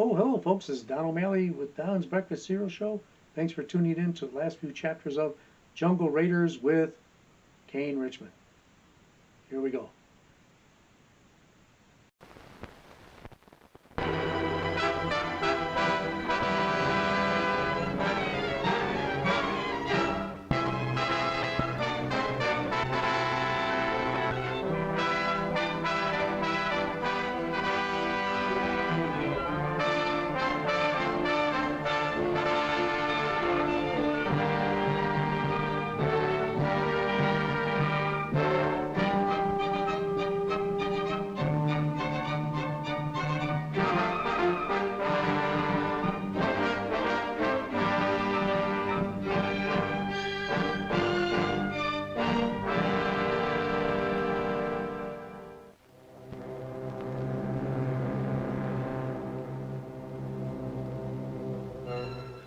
Oh, hello, folks. This is Don O'Malley with Don's Breakfast Cereal Show. Thanks for tuning in to the last few chapters of Jungle Raiders with Kane Richmond. Here we go.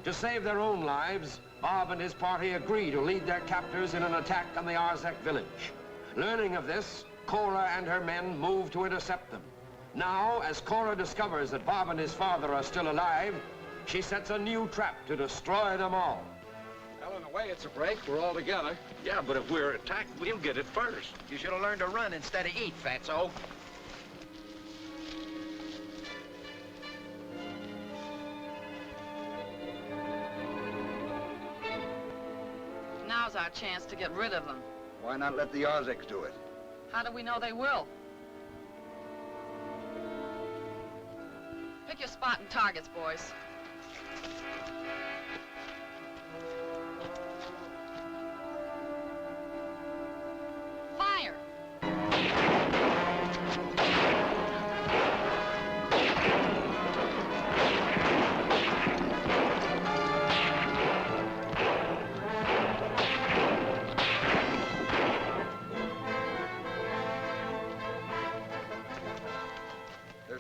To save their own lives, Bob and his party agree to lead their captors in an attack on the Arzek village. Learning of this, Cora and her men move to intercept them. Now, as Cora discovers that Bob and his father are still alive, she sets a new trap to destroy them all. Well, in a way, it's a break. We're all together. Yeah, but if we're attacked, we'll get it first. You should have learned to run instead of eat, fatso. Now's our chance to get rid of them. Why not let the Arzeks do it? How do we know they will? Pick your spot and targets, boys. Fire!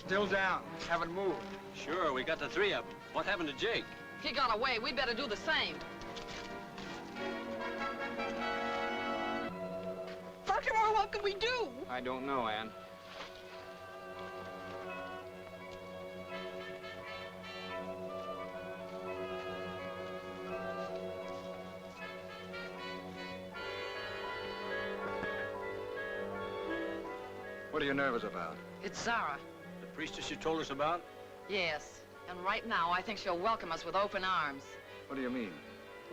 Still down. Haven't moved. Sure, we got the three of them. What happened to Jake? He got away. We better do the same. Fatima, what can we do? I don't know, Ann. What are you nervous about? It's Zara. The priestess you told us about? Yes. And right now, I think she'll welcome us with open arms. What do you mean?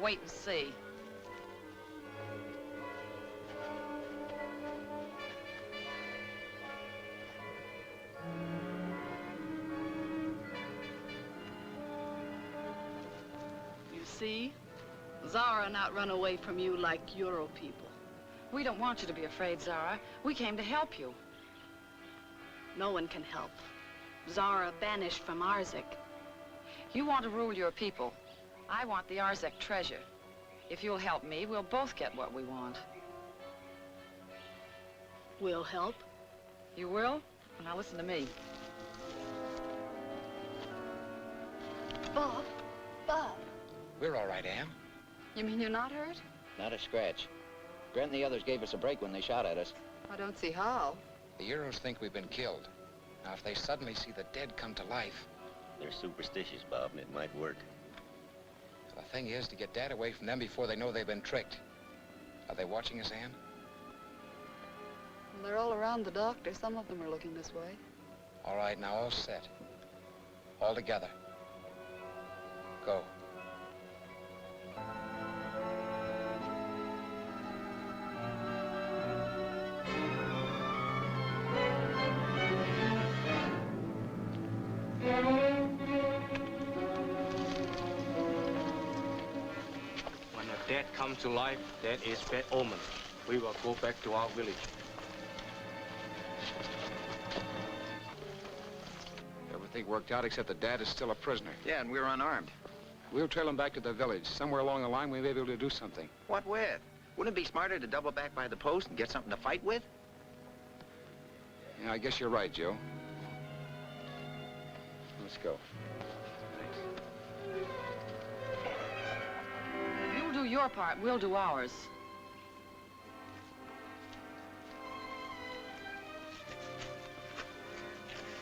Wait and see. You see? Zara not run away from you like Euro people. We don't want you to be afraid, Zara. We came to help you. No one can help. Zara banished from Arzek. You want to rule your people. I want the Arzek treasure. If you'll help me, we'll both get what we want. We'll help. You will? Well, now listen to me. Bob. Bob. We're all right, Am. You mean you're not hurt? Not a scratch. Grant and the others gave us a break when they shot at us. I don't see how. The Euros think we've been killed. Now, if they suddenly see the dead come to life... They're superstitious, Bob, and it might work. The thing is to get Dad away from them before they know they've been tricked. Are they watching us, Ann? Well, they're all around the doctor. Some of them are looking this way. All right, now all set. All together. Go. When the dead come to life, that is bad omen. We will go back to our village. Everything worked out except that Dad is still a prisoner. Yeah, and we're unarmed. We'll trail him back to the village. Somewhere along the line, we may be able to do something. What with? Wouldn't it be smarter to double back by the post and get something to fight with? Yeah, I guess you're right, Joe. Let's go. You'll do your part, we'll do ours.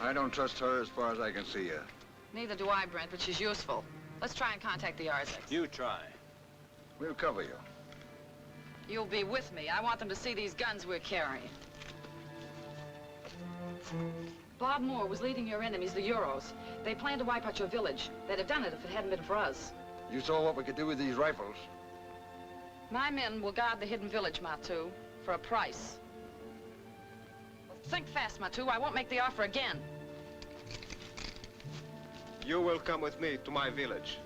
I don't trust her as far as I can see her. Neither do I, Brent, but she's useful. Let's try and contact the Arzecs. You try. We'll cover you. You'll be with me. I want them to see these guns we're carrying. Bob Moore was leading your enemies, the Euros. They planned to wipe out your village. They'd have done it if it hadn't been for us. You saw what we could do with these rifles. My men will guard the hidden village, Matu, for a price. Think fast, Matu. I won't make the offer again. You will come with me to my village.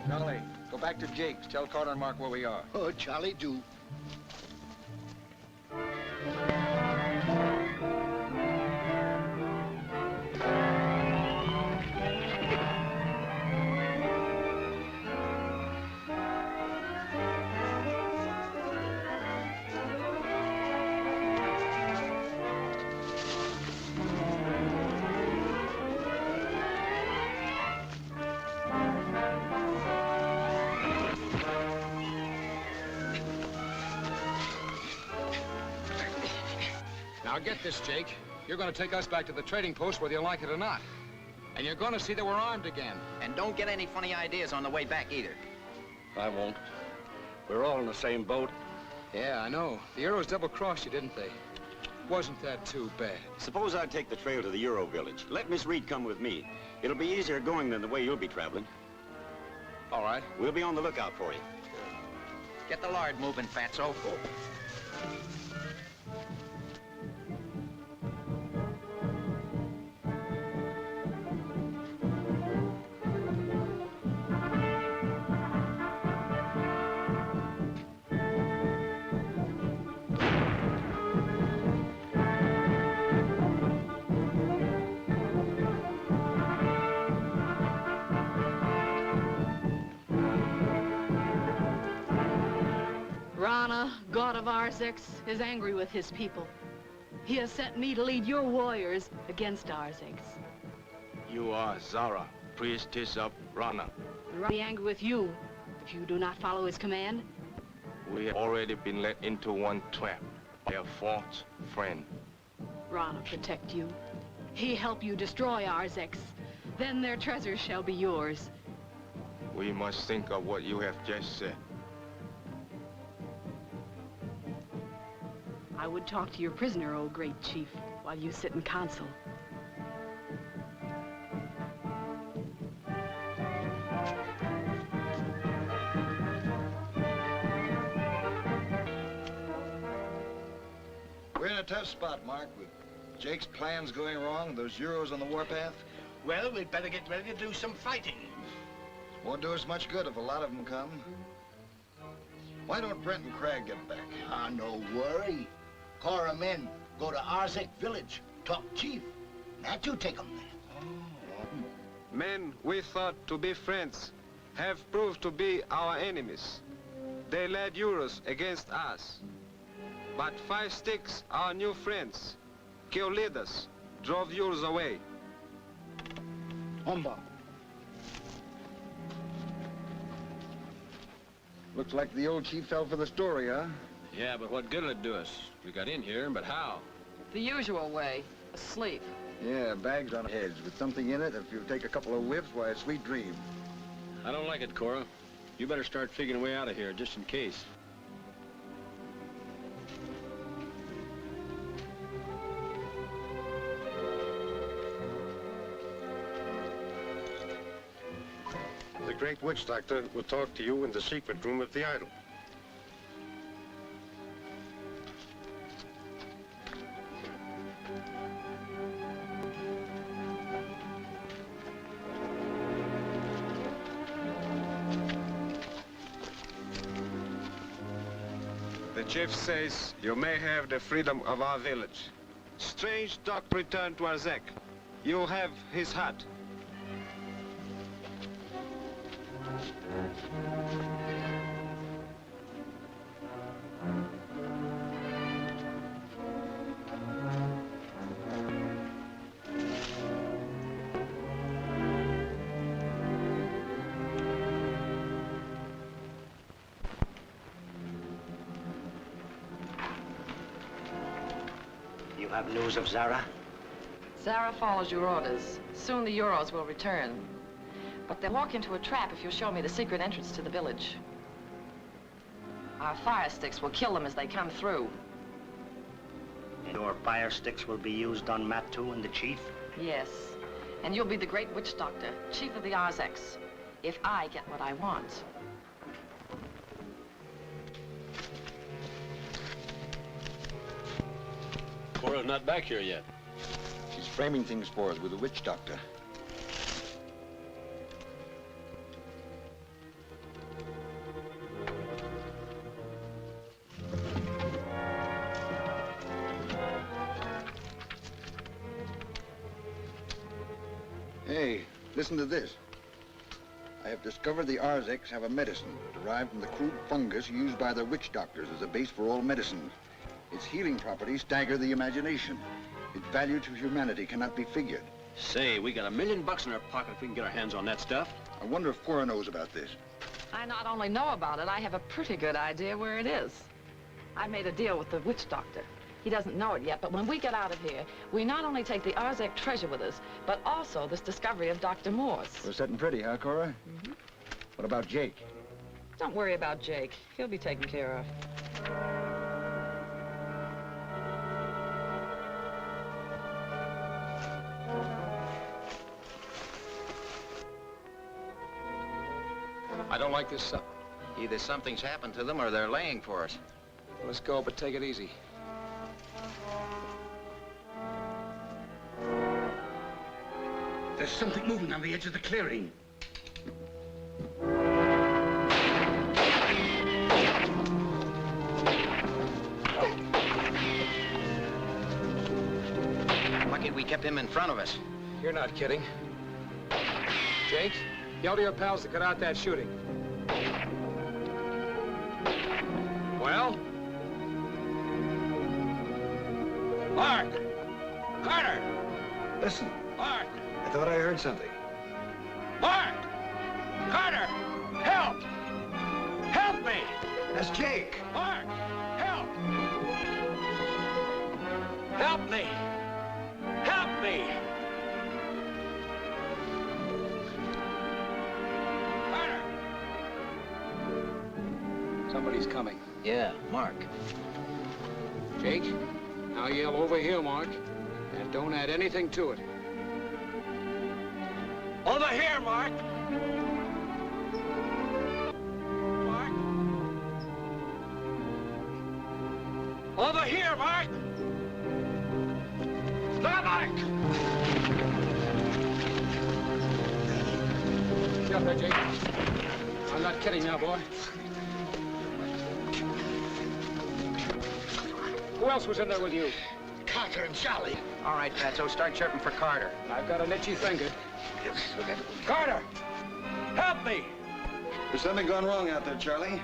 Charlie, go back to Jake's. Tell Carter and Mark where we are. Oh, Charlie do. Now get this, Jake. You're going to take us back to the trading post whether you like it or not. And you're going to see that we're armed again. And don't get any funny ideas on the way back either. I won't. We're all in the same boat. Yeah, I know. The Euros double-crossed you, didn't they? Wasn't that too bad? Suppose I take the trail to the Euro village. Let Miss Reed come with me. It'll be easier going than the way you'll be traveling. All right. We'll be on the lookout for you. Get the lard moving, Fatso. Rana, god of Arzex, is angry with his people. He has sent me to lead your warriors against Arzex. You are Zara, priestess of Rana. Rana will be angry with you if you do not follow his command. We have already been led into one trap by a false friend. Rana protect you. He help you destroy Arzex. Then their treasures shall be yours. We must think of what you have just said. I would talk to your prisoner, O great chief, while you sit in council. We're in a tough spot, Mark, with Jake's plans going wrong, those Euros on the warpath. Well, we'd better get ready to do some fighting. Won't do us much good if a lot of them come. Why don't Brent and Craig get back? Ah, no worry. Cora men go to Arzek village, talk chief. That you take 'em there. Men we thought to be friends have proved to be our enemies. They led Euros against us. But 5 Sticks, our new friends, killed leaders, drove Euros away. Humba. Looks like the old chief fell for the story, huh? Yeah, but what good will it do us? We got in here, but how? The usual way, asleep. Yeah, bags on heads with something in it. If you take a couple of whiffs, why, a sweet dream. I don't like it, Cora. You better start figuring a way out of here, just in case. The great witch doctor will talk to you in the secret room of the idol. chief says you may have the freedom of our village. Strange Doc returned to Arzek. You have his hut. You have news of Zara? Zara follows your orders. Soon the Euros will return. But they'll walk into a trap if you'll show me the secret entrance to the village. Our fire sticks will kill them as they come through. Your fire sticks will be used on Matu and the chief? Yes. And you'll be the great witch doctor, chief of the Arzeks, if I get what I want. Cora's not back here yet. She's framing things for us with the witch doctor. Hey, listen to this. I have discovered the Arzeks have a medicine derived from the crude fungus used by their witch doctors as a base for all medicine. Its healing properties stagger the imagination. Its value to humanity cannot be figured. Say, we got $1 million in our pocket if we can get our hands on that stuff. I wonder if Cora knows about this. I not only know about it, I have a pretty good idea where it is. I made a deal with the witch doctor. He doesn't know it yet, but when we get out of here, we not only take the Arzek treasure with us, but also this discovery of Dr. Morse. We're setting pretty, huh, Cora? Mm-hmm. What about Jake? Don't worry about Jake. He'll be taken care of. I don't like this. Either something's happened to them or they're laying for us. Let's go, but take it easy. There's something moving on the edge of the clearing. Lucky we kept him in front of us. You're not kidding. Jake, yell to your pals to cut out that shooting. Well? Mark! Carter! Listen. Mark! I thought I heard something. Mark! Carter! Help! Help me! That's Jake. Mark! Help! Help me! Help me! Carter! Somebody's coming. Yeah, Mark. Jake, now yell over here, Mark, and don't add anything to it. Over here, Mark! Mark! Over here, Mark! Stop, Mark! Get up there, Jake. I'm not kidding now, boy. Who else was in there with you? Carter and Charlie. All right, Fatso, start chirping for Carter. I've got an itchy finger. Carter! Help me! There's something gone wrong out there, Charlie.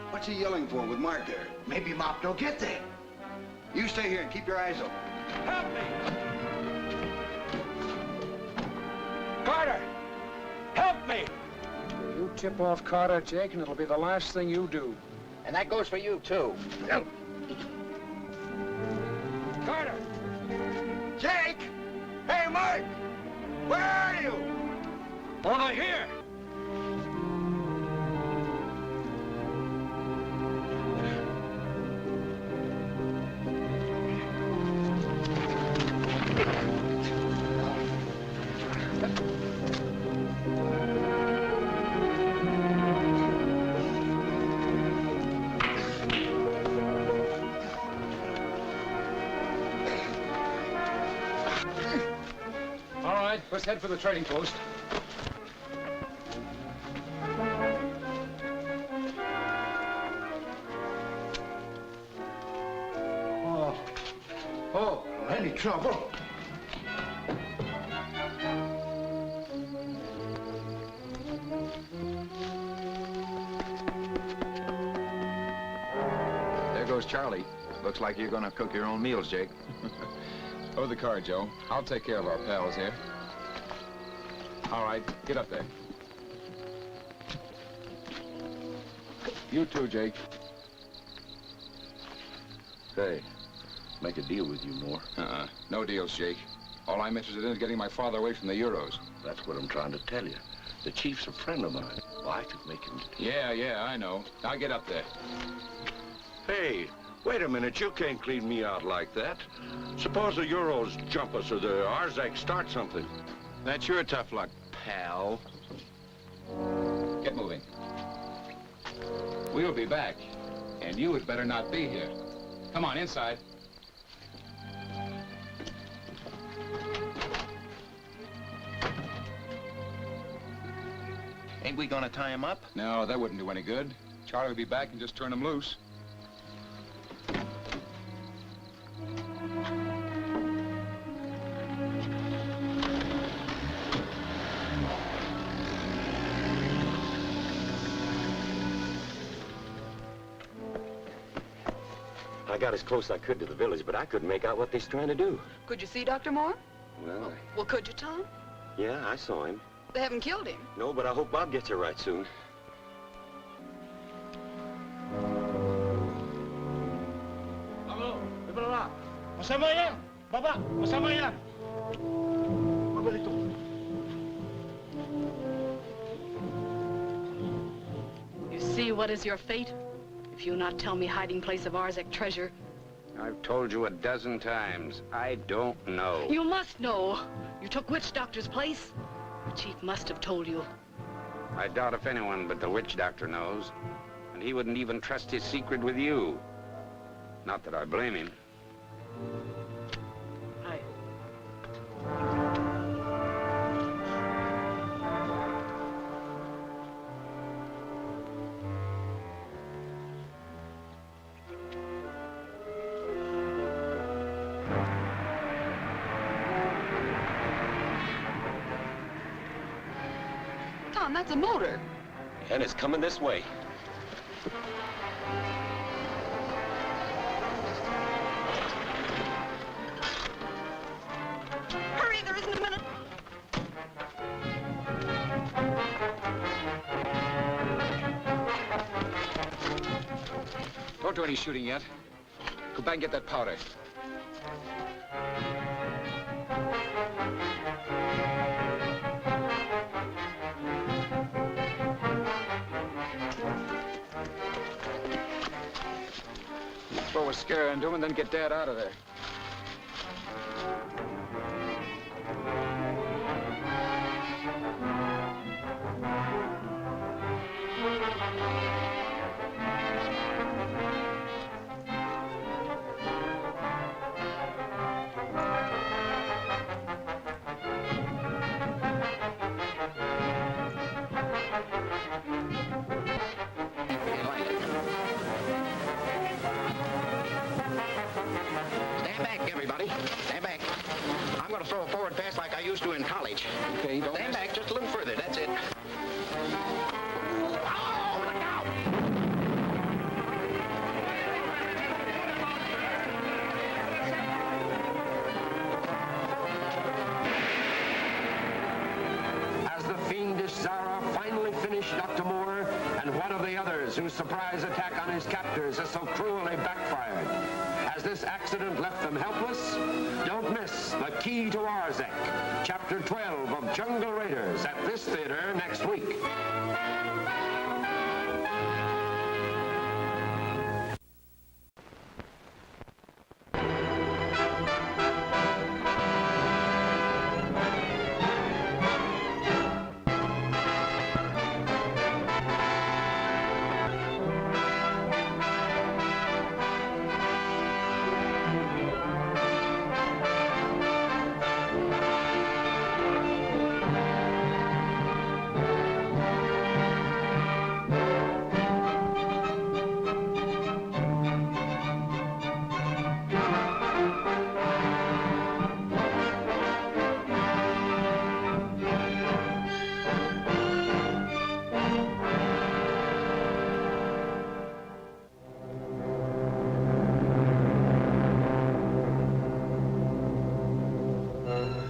What's he yelling for with Mark there? Maybe Mark don't get there. You stay here and keep your eyes open. Help me! Carter! Help me! You tip off Carter, Jake, and it'll be the last thing you do. And that goes for you, too. Carter! Jake! Hey, Mark! Where are you? Over here! All right, let's head for the trading post. trouble. There goes Charlie. Looks like you're gonna cook your own meals, Jake. Hold the car, Joe. I'll take care of our pals here. All right, get up there. You too, Jake. Say, make a deal with you more. No deals, Jake. All I'm interested in is getting my father away from the Euros. That's what I'm trying to tell you. The chief's a friend of mine. Well, I could make him... Yeah, I know. Now get up there. Hey, wait a minute. You can't clean me out like that. Suppose the Euros jump us or the Arzak start something. That's your tough luck, pal. Get moving. We'll be back. And you had better not be here. Come on, inside. Ain't we gonna tie him up? No, that wouldn't do any good. Charlie will be back and just turn him loose. I got as close as I could to the village, but I couldn't make out what they's trying to do. Could you see Dr. Moore? Well, Well, could you, Tom? yeah, I saw him. They haven't killed him. No, but I hope Bob gets here right soon. Halo, ibarat. Masama yan. Baba, masama yan. Mabalito. You see what is your fate? If you not tell me hiding place of Arzek treasure, I've told you a dozen times. I don't know. you must know. You took witch doctor's place. The chief must have told you. I doubt if anyone but the witch doctor knows. And he wouldn't even trust his secret with you. Not that I blame him. Tom, that's a motor. And it's coming this way. Hurry, there isn't a minute. Don't do any shooting yet. Go back and get that powder. Throw a scare into him and then get Dad out of there. Stand back, everybody. Stand back. I'm gonna throw a forward pass like I used to in college. Okay, don't Stand miss. back just a little further, that's it. Oh, look out! As the fiendish Zara finally finished Dr. Moore and one of the others whose surprise attack on his captors has so cruelly backfired. As this accident left them helpless, don't miss The Key to Arzek, Chapter 12 of Jungle Raiders at this theater next week.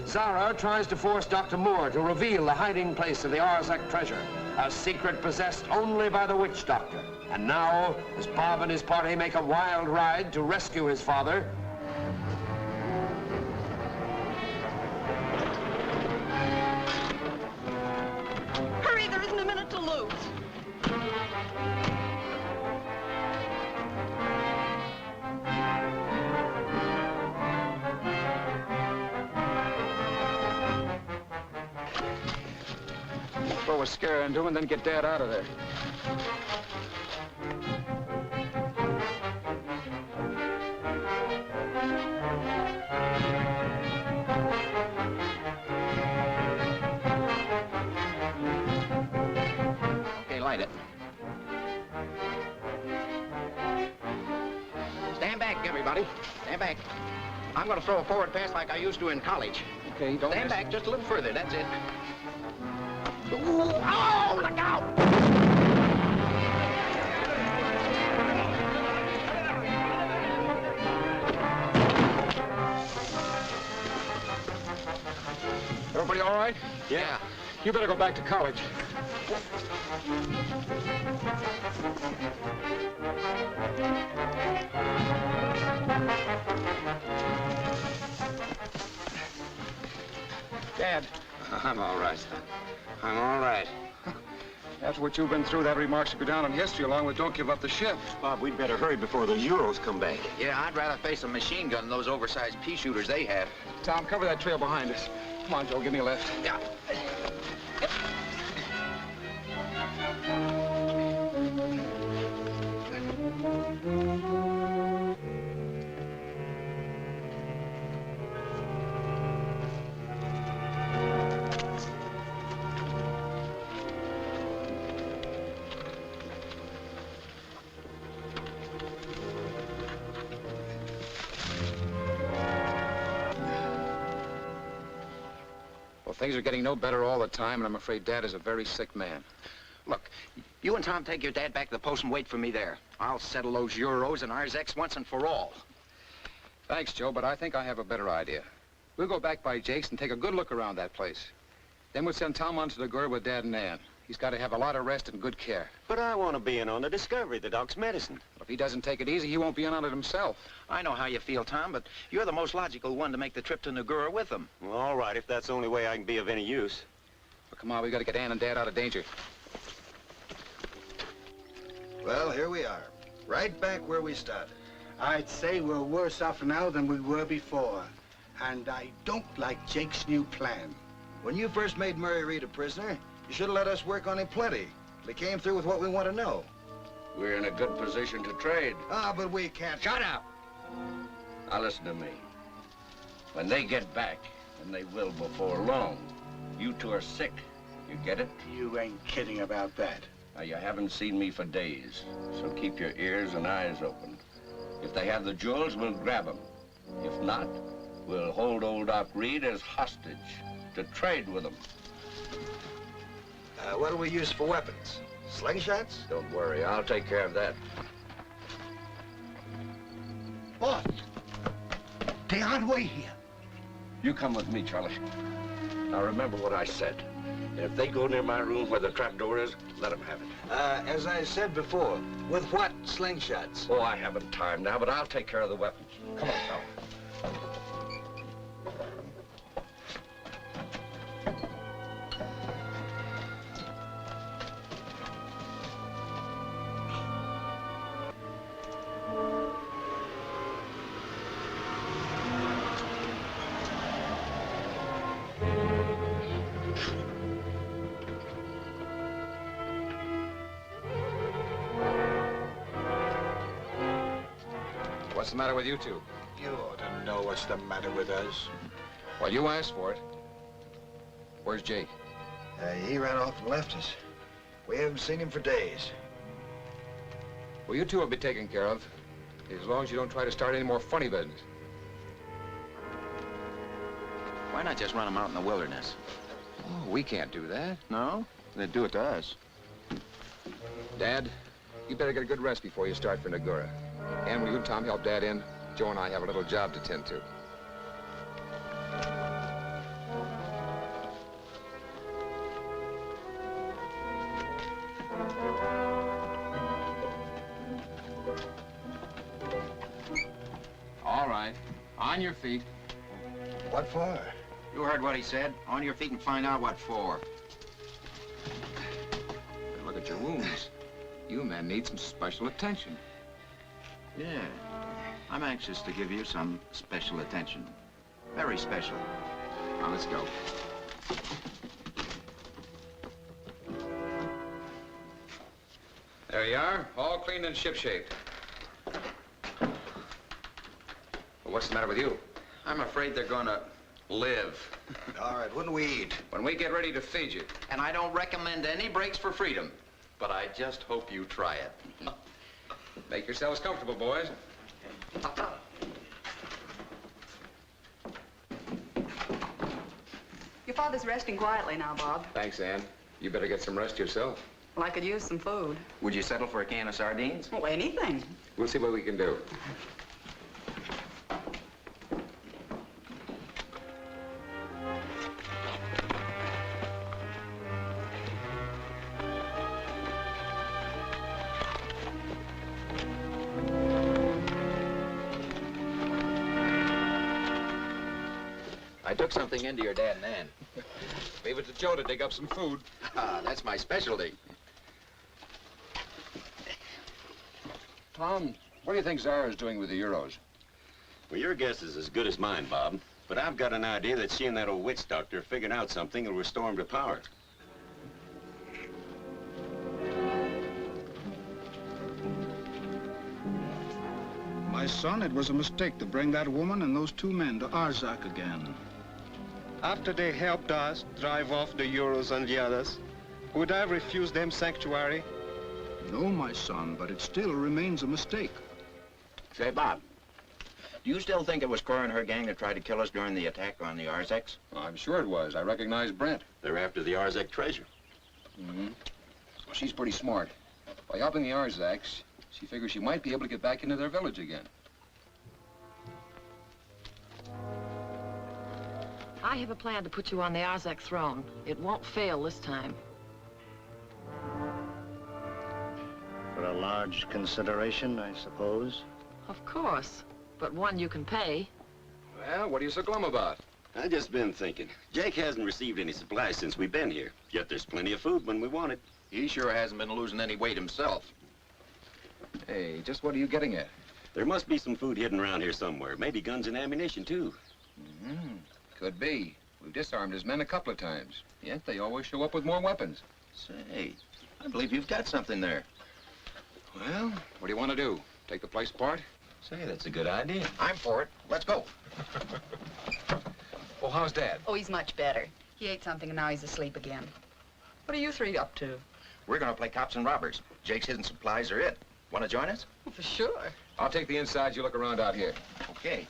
Zara tries to force Dr. Moore to reveal the hiding place of the Arzak treasure, a secret possessed only by the witch doctor. And now, as Bob and his party make a wild ride to rescue his father, Hurry, there isn't a minute to lose. Throw a scare into him and then get Dad out of there. Okay, light it. Stand back, everybody. Stand back. I'm going to throw a forward pass like I used to in college. Okay, don't Stand miss. back just a little further, that's it. Ooh, oh, look out! Everybody all right? Yeah. You better go back to college. Dad. I'm all right, son. I'm all right. After what you've been through, that remark should go down in history along with "Don't give up the ship." Bob, we'd better hurry before those Euros come back. Yeah, I'd rather face a machine gun than those oversized pea shooters they have. Tom, cover that trail behind us. Come on, Joe, give me a lift. Yeah. Well, things are getting no better all the time, and I'm afraid Dad is a very sick man. Look, you and Tom take your dad back to the post and wait for me there. I'll settle those Euros and Arzeks once and for all. Thanks, Joe, but I think I have a better idea. We'll go back by Jake's and take a good look around that place. Then we'll send Tom on to the Gura with Dad and Nan. He's got to have a lot of rest and good care. But I want to be in on the discovery of the doc's medicine. If he doesn't take it easy, he won't be in on it himself. I know how you feel, Tom, but you're the most logical one to make the trip to Negura with them. Well, all right, if that's the only way I can be of any use. Well, come on, we've got to get Ann and Dad out of danger. Well, here we are. Right back where we started. I'd say we're worse off now than we were before. And I don't like Jake's new plan. When you first made Murray Reed a prisoner, you should have let us work on him plenty. We came through with what we want to know. We're in a good position to trade. Ah, but we can't. Shut up! Now listen to me. When they get back, and they will before long, you two are sick. You get it? You ain't kidding about that. Now, you haven't seen me for days, so keep your ears and eyes open. If they have the jewels, we'll grab them. If not, we'll hold old Doc Reed as hostage to trade with them. What do we use for weapons? Slingshots? Don't worry, I'll take care of that. Boss, they aren't way here. You come with me, Charlie. Now, remember what I said. And if they go near my room where the trapdoor is, let them have it. As I said before, with what slingshots? Oh, I haven't time now, but I'll take care of the weapons. Come on, Charlie. What's the matter with you two? You ought to know what's the matter with us. Well, you asked for it. Where's Jake? He ran off and left us. We haven't seen him for days. Well, you two will be taken care of, as long as you don't try to start any more funny business. Why not just run them out in the wilderness? Oh, we can't do that. No? They'd do it to us. Dad, you better get a good rest before you start for Negura. And will you and Tom help Dad in? Joe and I have a little job to tend to. On your feet. What for? You heard what he said. On your feet and find out what for. Look at your wounds. You men need some special attention. Yeah. I'm anxious to give you some special attention. Very special. Now, let's go. There you are, all clean and shipshape. Well, what's the matter with you? I'm afraid they're gonna live. All right, when do we eat? When we get ready to feed you. And I don't recommend any breaks for freedom. But I just hope you try it. Make yourselves comfortable, boys. Your father's resting quietly now, Bob. Thanks, Ann. You better get some rest yourself. Well, I could use some food. Would you settle for a can of sardines? Oh, anything. We'll see what we can do. I took something into your dad and Ann. Leave it to Joe to dig up some food. Ah, that's my specialty. Tom, what do you think Zara is doing with the Euros? Well, your guess is as good as mine, Bob. But I've got an idea that she and that old witch doctor figured out something that'll restore him to power. My son, it was a mistake to bring that woman and those two men to Arzak again. After they helped us drive off the Euros and the others, would I refuse them sanctuary? No, my son, but it still remains a mistake. Say, Bob, do you still think it was Cora and her gang that tried to kill us during the attack on the Arzeks? Well, I'm sure it was. I recognize Brent. They're after the Arzek treasure. Mm-hmm. Well, she's pretty smart. By helping the Arzaks, she figures she might be able to get back into their village again. I have a plan to put you on the Arzek throne. It won't fail this time. For a large consideration, I suppose. Of course, but one you can pay. Well, what are you so glum about? I just been thinking. Jake hasn't received any supplies since we've been here. Yet there's plenty of food when we want it. He sure hasn't been losing any weight himself. Hey, just what are you getting at? There must be some food hidden around here somewhere. Maybe guns and ammunition, too. Mm-hmm. Could be. We've disarmed his men a couple of times. Yet they always show up with more weapons. Say, I believe you've got something there. Well, what do you want to do? Take the place apart? Say, that's a good idea. I'm for it. Let's go. Oh, how's Dad? Oh, he's much better. He ate something and now he's asleep again. What are you three up to? We're gonna play cops and robbers. Jake's hidden supplies are it. Want to join us? Well, for sure. I'll take the inside. You look around out here. Okay.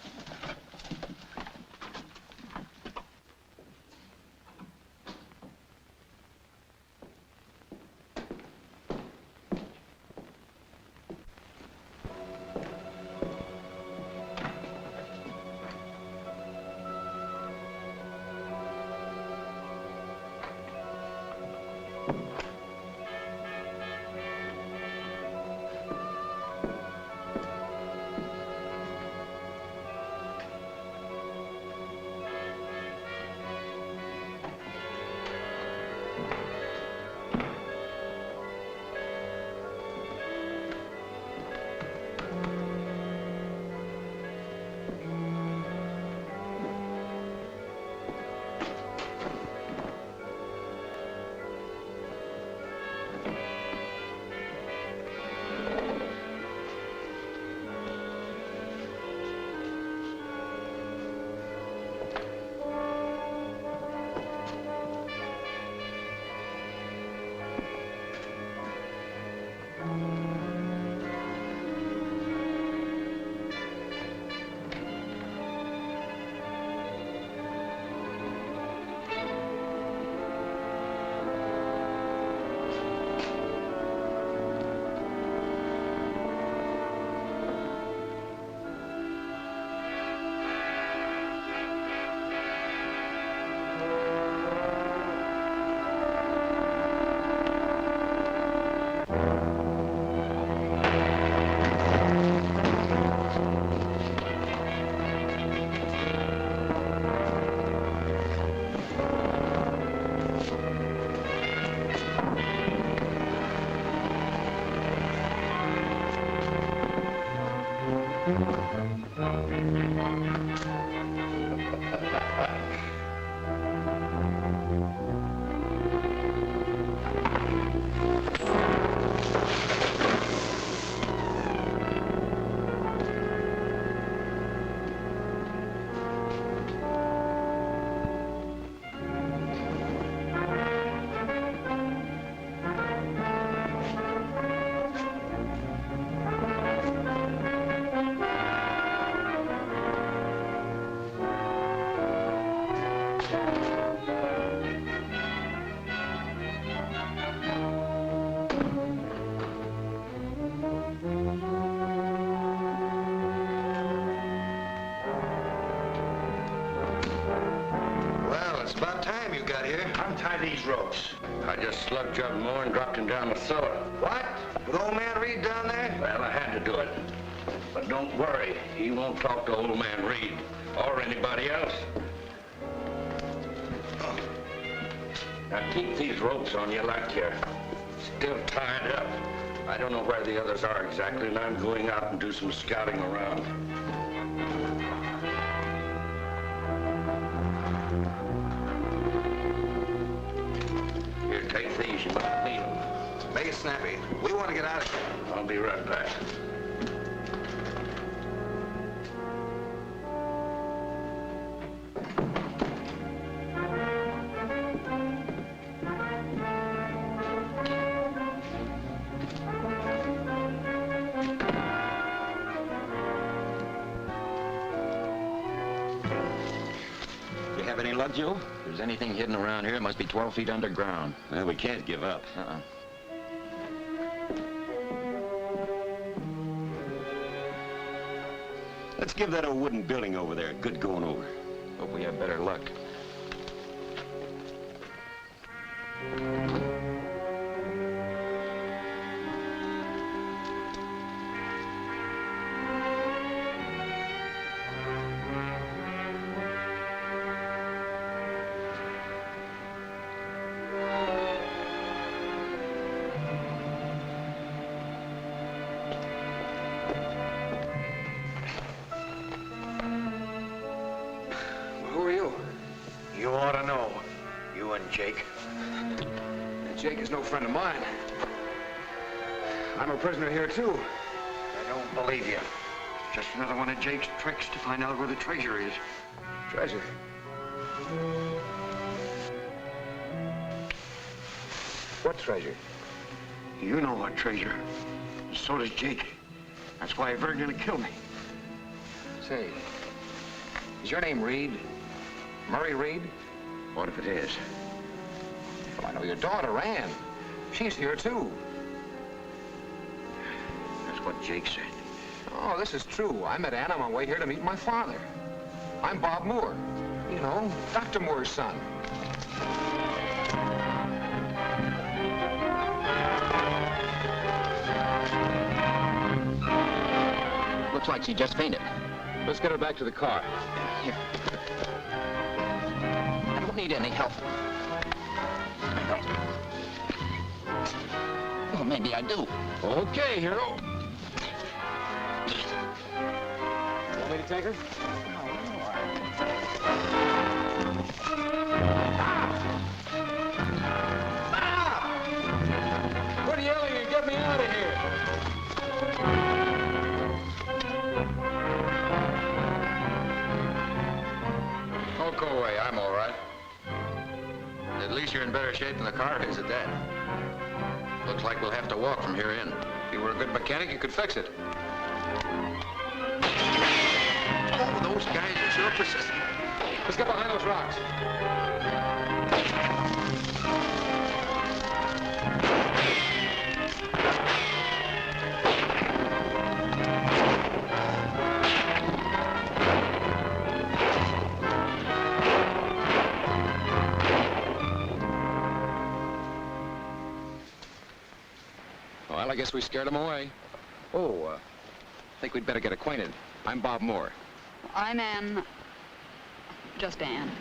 Well, it's about time you got here. Untie these ropes. I just slugged Jug Moore and dropped him down the cellar. What? With old man Reed down there? Well, I had to do it. But don't worry, he won't talk to old man Reed or anybody else. Now keep these ropes on you like you're still tied up. I don't know where the others are exactly, and I'm going out and do some scouting around. Here, take these. You must need them. Make it snappy. We want to get out of here. I'll be right back. You have any luck, Joe? If there's anything hidden around here, it must be 12 feet underground. Well, we can't give up. Let's give that old wooden building over there a good going over. Hope we have better luck. Who are you? You ought to know. You and Jake. Jake is no friend of mine. I'm a prisoner here, too. I don't believe you. Just another one of Jake's tricks to find out where the treasure is. Treasure? What treasure? You know what treasure. So does Jake. That's why Vern gonna kill me. Say, is your name Reed? Murray Reed? What if it is? Well, I know your daughter, Ann. She's here, too. That's what Jake said. Oh, this is true. I met Ann on my way here to meet my father. I'm Bob Moore. You know, Dr. Moore's son. Looks like she just fainted. Let's get her back to the car. Here. I don't need any help. Well, maybe I do. Okay, hero. Want me to take her? Quit yelling and get me out of here. Oh, go away. I'm all right. At least you're in better shape than the car is at that. Looks like we'll have to walk from here in. If you were a good mechanic, you could fix it. Oh, those guys are sure persistent. Let's get behind those rocks. Well, I guess we scared them away. Oh, I think we'd better get acquainted. I'm Bob Moore. I'm Ann. Just Ann.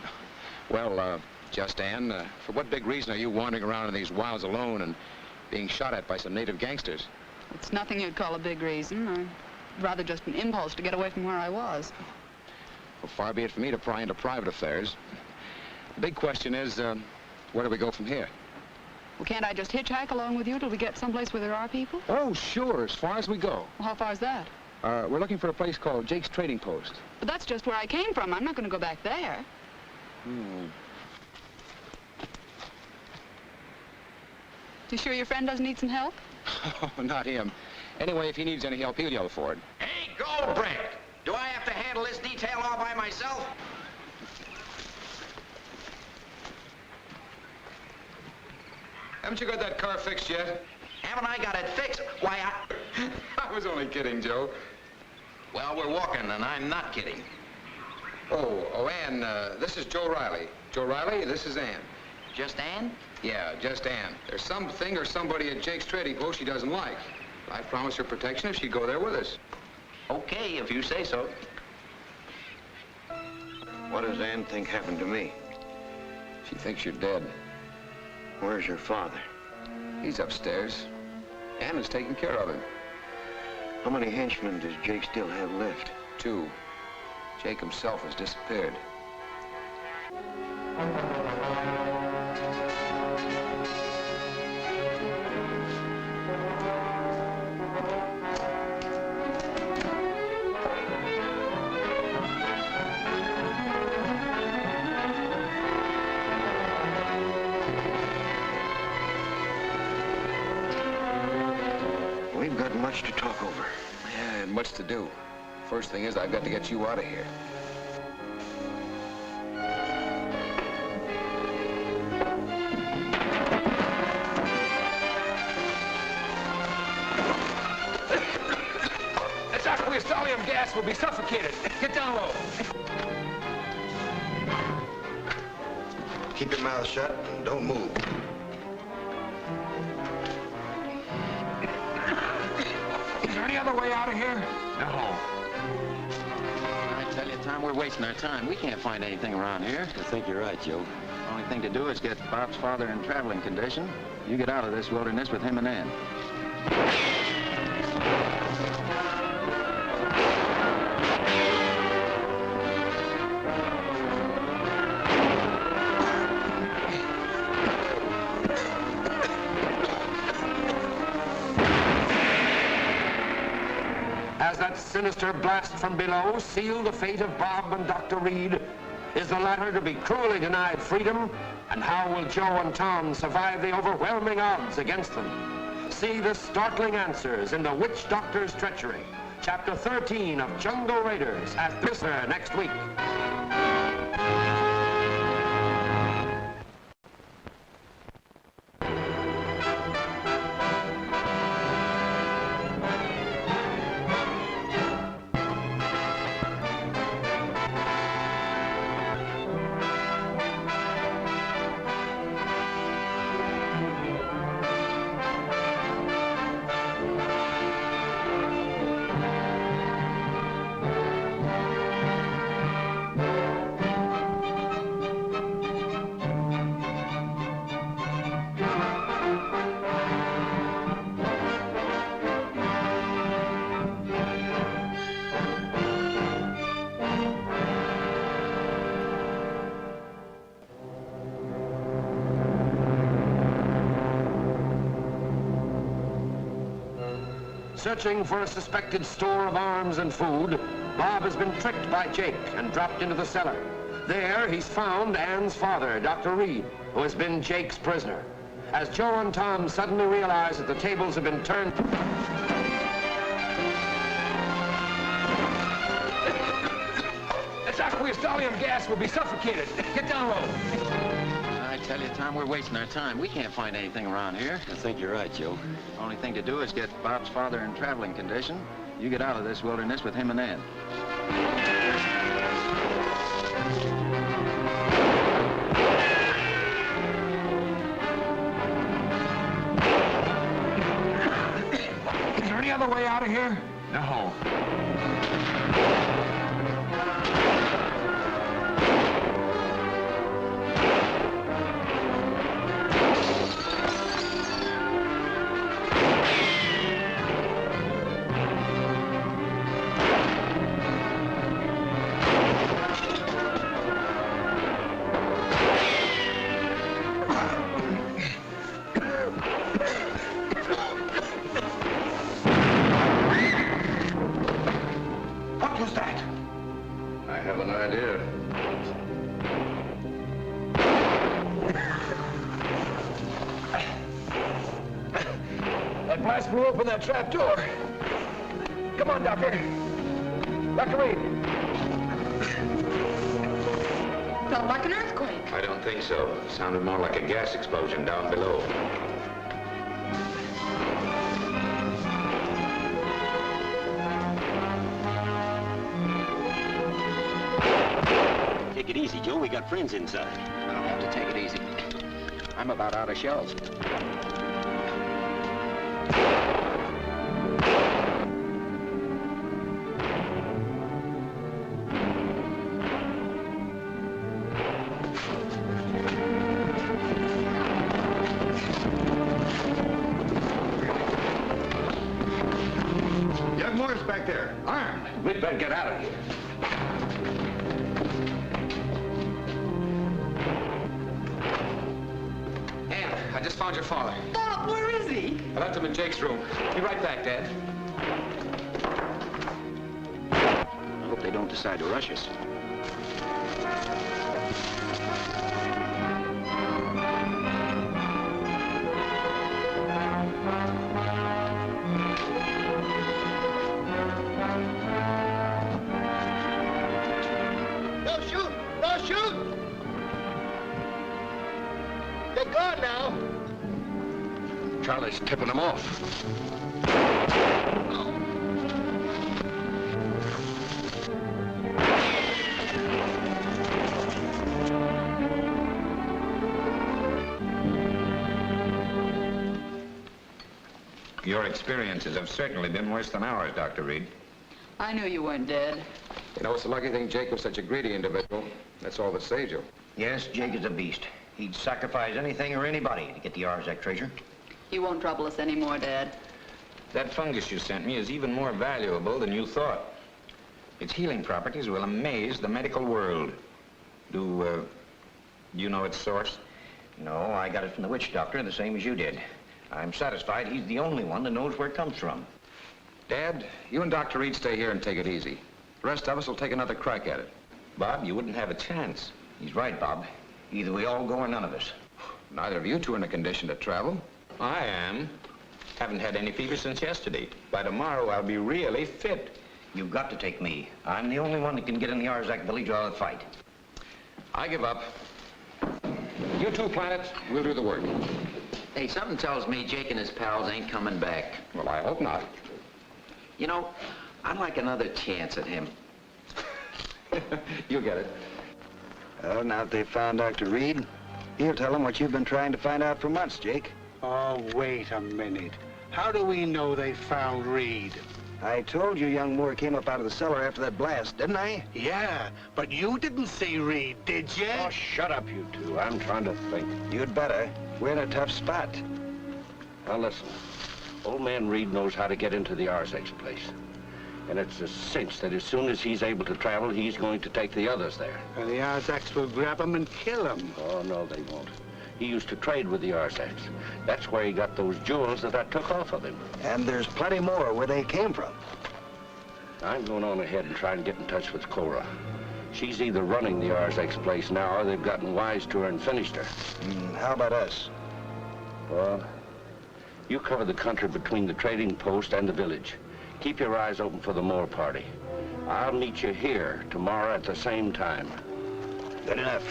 Well, just Ann, for what big reason are you wandering around in these wilds alone and being shot at by some native gangsters? It's nothing you'd call a big reason. rather just an impulse to get away from where I was. Well, far be it from me to pry into private affairs. The big question is, where do we go from here? Well, can't I just hitchhike along with you till we get someplace where there are people? Oh, sure, as far as we go. Well, how far is that? We're looking for a place called Jake's Trading Post. But that's just where I came from. I'm not going to go back there. You sure your friend doesn't need some help? Oh, not him. Anyway, if he needs any help, he'll yell for it. Hey, Goldbrick! Do I have to handle this detail all by myself? Haven't you got that car fixed yet? Haven't I got it fixed? Why, I was only kidding, Joe. Well, we're walking, and I'm not kidding. Oh, Ann, this is Joe Riley. Joe Riley, this is Ann. Just Ann? Yeah, just Ann. There's something or somebody at Jake's Trading Post she doesn't like. I promised her protection if she'd go there with us. Okay, if you say so. What does Ann think happened to me? She thinks you're dead. Where's your father? He's upstairs. Ann is taking care of him. How many henchmen does Jake still have left? 2. Jake himself has disappeared. We've got much to talk over. Yeah, and much to do. First thing is, I've got to get you out of here. That's aqueous gas. We'll be suffocated. Get down low. Keep your mouth shut and don't move. Is there any other way out of here? No. I tell you, Tom, we're wasting our time. We can't find anything around here. I think you're right, Joe. The only thing to do is get Bob's father in traveling condition. You get out of this wilderness with him and Ann. As that sinister blast from below sealed the fate of Bob and Dr. Reed, is the latter to be cruelly denied freedom? And how will Joe and Tom survive the overwhelming odds against them? See the startling answers in The Witch Doctor's Treachery, Chapter 13 of Jungle Raiders, at Prisoner next week. Searching for a suspected store of arms and food, Bob has been tricked by Jake and dropped into the cellar. There, he's found Ann's father, Dr. Reed, who has been Jake's prisoner. As Joe and Tom suddenly realize that the tables have been turned... That's aqueous gas. We'll be suffocated. Get down low. I tell you, Tom, we're wasting our time. We can't find anything around here. I think you're right, Joe. The only thing to do is get Bob's father in traveling condition. You get out of this wilderness with him and Ann. Is there any other way out of here? No. That blast blew open that trap door. Come on, Doctor. Dr. Reed. Felt like an earthquake. I don't think so. It sounded more like a gas explosion down below. Take it easy, Joe. We got friends inside. I don't have to take it easy. I'm about out of shells. Young Moore's back there, armed. We'd better get out of here. Ann, I just found your father. Bob, where is he? I left him in Jake's room. Be right back, Dad. I hope they don't decide to rush us. No shoot! No shoot! They're gone now. Charlie's tipping them off. Your experiences have certainly been worse than ours, Dr. Reed. I knew you weren't dead. You know, it's a lucky thing Jake was such a greedy individual. That's all that saved you. Yes, Jake is a beast. He'd sacrifice anything or anybody to get the Arzak treasure. You won't trouble us anymore, Dad. That fungus you sent me is even more valuable than you thought. Its healing properties will amaze the medical world. Do you know its source? No, I got it from the witch doctor, the same as you did. I'm satisfied he's the only one that knows where it comes from. Dad, you and Dr. Reed stay here and take it easy. The rest of us will take another crack at it. Bob, you wouldn't have a chance. He's right, Bob. Either we all go or none of us. Neither of you two are in a condition to travel. I am. Haven't had any fever since yesterday. By tomorrow, I'll be really fit. You've got to take me. I'm the only one that can get in the Arzak village or I'll fight. I give up. You two, Planet, we'll do the work. Hey, something tells me Jake and his pals ain't coming back. Well, I hope not. You know, I'd like another chance at him. You'll get it. Well, now that they've found Dr. Reed, he'll tell them what you've been trying to find out for months, Jake. Oh, wait a minute. How do we know they found Reed? I told you young Moore came up out of the cellar after that blast, didn't I? Yeah, but you didn't see Reed, did you? Oh, shut up, you two. I'm trying to think. You'd better. We're in a tough spot. Now, listen. Old man Reed knows how to get into the Arzak's place. And it's a cinch that as soon as he's able to travel, he's going to take the others there. And the Arzaks will grab him and kill him. Oh, no, they won't. He used to trade with the Arzaks. That's where he got those jewels that I took off of him. And there's plenty more where they came from. I'm going on ahead and try and get in touch with Cora. She's either running the Arzak's place now or they've gotten wise to her and finished her. How about us? Well, you cover the country between the trading post and the village. Keep your eyes open for the Moore party. I'll meet you here tomorrow at the same time. Good enough.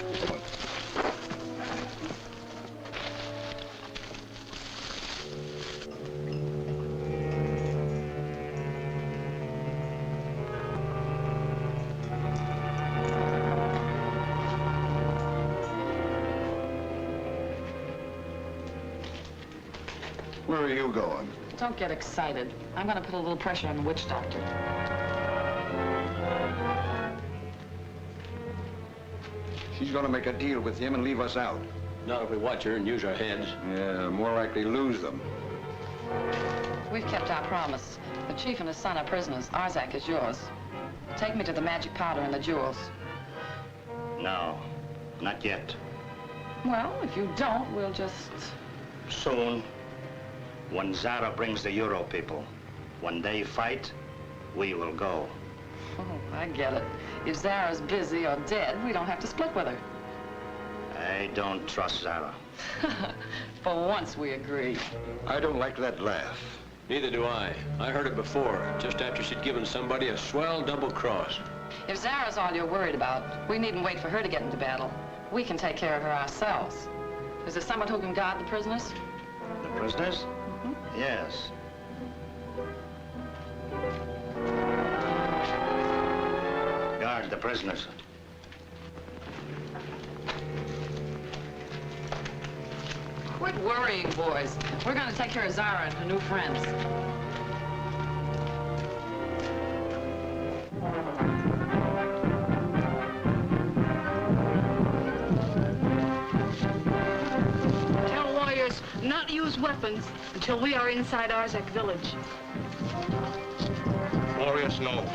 Where are you going? Don't get excited. I'm going to put a little pressure on the witch doctor. She's going to make a deal with him and leave us out. Not if we watch her and use our heads. Yeah, more likely lose them. We've kept our promise. The chief and his son are prisoners. Arzak is yours. Take me to the magic powder and the jewels. No, not yet. Well, if you don't, we'll just... Soon, when Zara brings the Euro people, when they fight, we will go. Oh, I get it. If Zara's busy or dead, we don't have to split with her. I don't trust Zara. For once, we agree. I don't like that laugh. Neither do I. I heard it before, just after she'd given somebody a swell double cross. If Zara's all you're worried about, we needn't wait for her to get into battle. We can take care of her ourselves. Is there someone who can guard the prisoners? The prisoners? Mm-hmm. Yes. Guard the prisoners. Quit worrying, boys. We're going to take care of Zara and her new friends. Tell warriors not to use weapons until we are inside Arzek village. Glorious knows.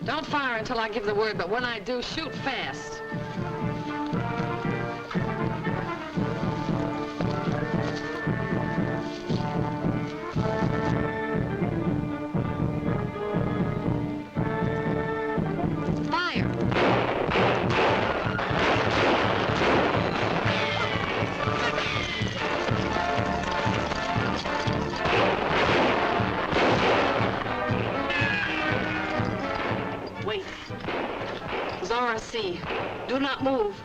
Don't fire until I give the word, but when I do, shoot fast. Fire! Wait. Zara, see. Do not move.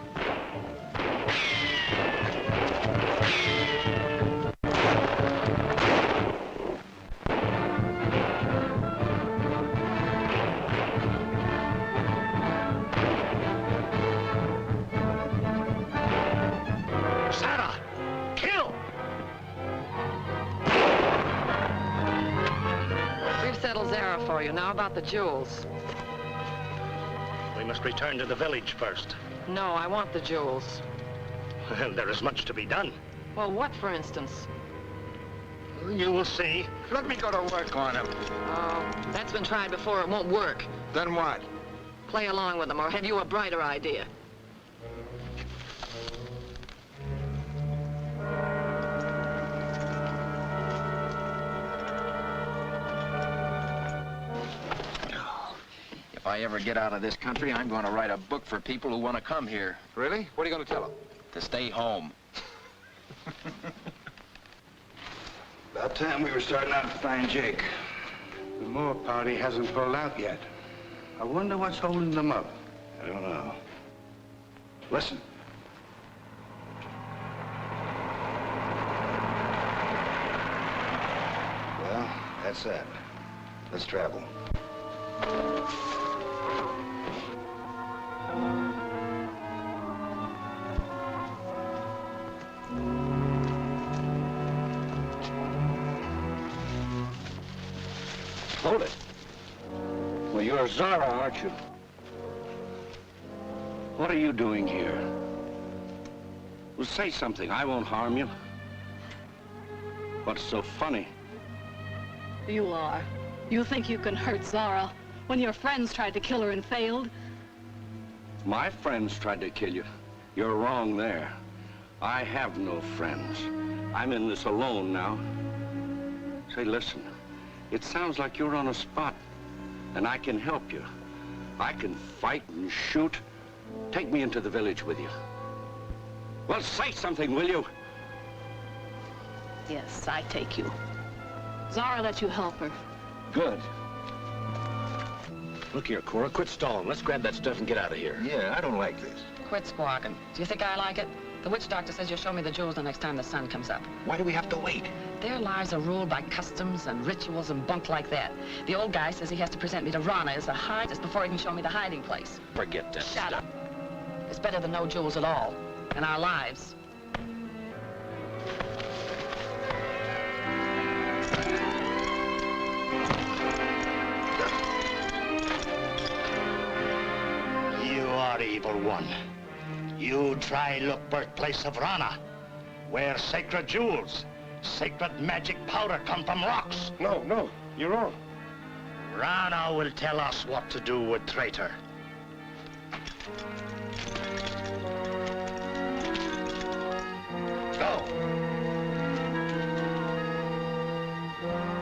Sarah, kill! We've settled Zara for you. Now about the jewels. We must return to the village first. No, I want the jewels. Well, there is much to be done. Well, what, for instance? You will see. Let me go to work on him. Oh, that's been tried before. It won't work. Then what? Play along with them, or have you a brighter idea? If I ever get out of this country, I'm going to write a book for people who want to come here. Really? What are you going to tell them? To stay home. About time we were starting out to find Jake. The Moore party hasn't pulled out yet. I wonder what's holding them up. I don't know. Listen. Well, that's that. Let's travel. Hold it. Well, you're Zara, aren't you? What are you doing here? Well, say something. I won't harm you. What's so funny? You are. You think you can hurt Zara when your friends tried to kill her and failed? My friends tried to kill you. You're wrong there. I have no friends. I'm in this alone now. Say, listen. It sounds like you're on a spot, and I can help you. I can fight and shoot. Take me into the village with you. Well, say something, will you? Yes, I take you. Zara let you help her. Good. Look here, Cora, quit stalling. Let's grab that stuff and get out of here. Yeah, I don't like this. Quit squawking. Do you think I like it? The witch doctor says you'll show me the jewels the next time the sun comes up. Why do we have to wait? Their lives are ruled by customs and rituals and bunk like that. The old guy says he has to present me to Rana as a hide just before he can show me the hiding place. Forget that. Shut up. It's better than no jewels at all. And our lives. You are evil one. You try look birthplace of Rana, where sacred jewels, sacred magic powder come from rocks. No, you're wrong. Rana will tell us what to do with traitor. Go.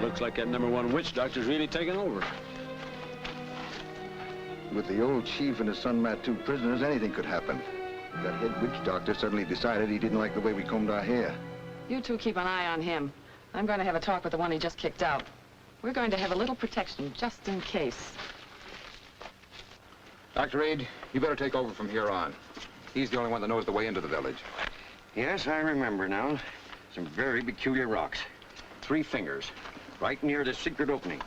Looks like that #1 witch doctor's really taken over. With the old chief and his son Matt, 2 prisoners, anything could happen. That head witch doctor suddenly decided he didn't like the way we combed our hair. You two keep an eye on him. I'm going to have a talk with the one he just kicked out. We're going to have a little protection, just in case. Dr. Reed, you better take over from here on. He's the only one that knows the way into the village. Yes, I remember now. Some very peculiar rocks. 3 fingers, right near the secret opening.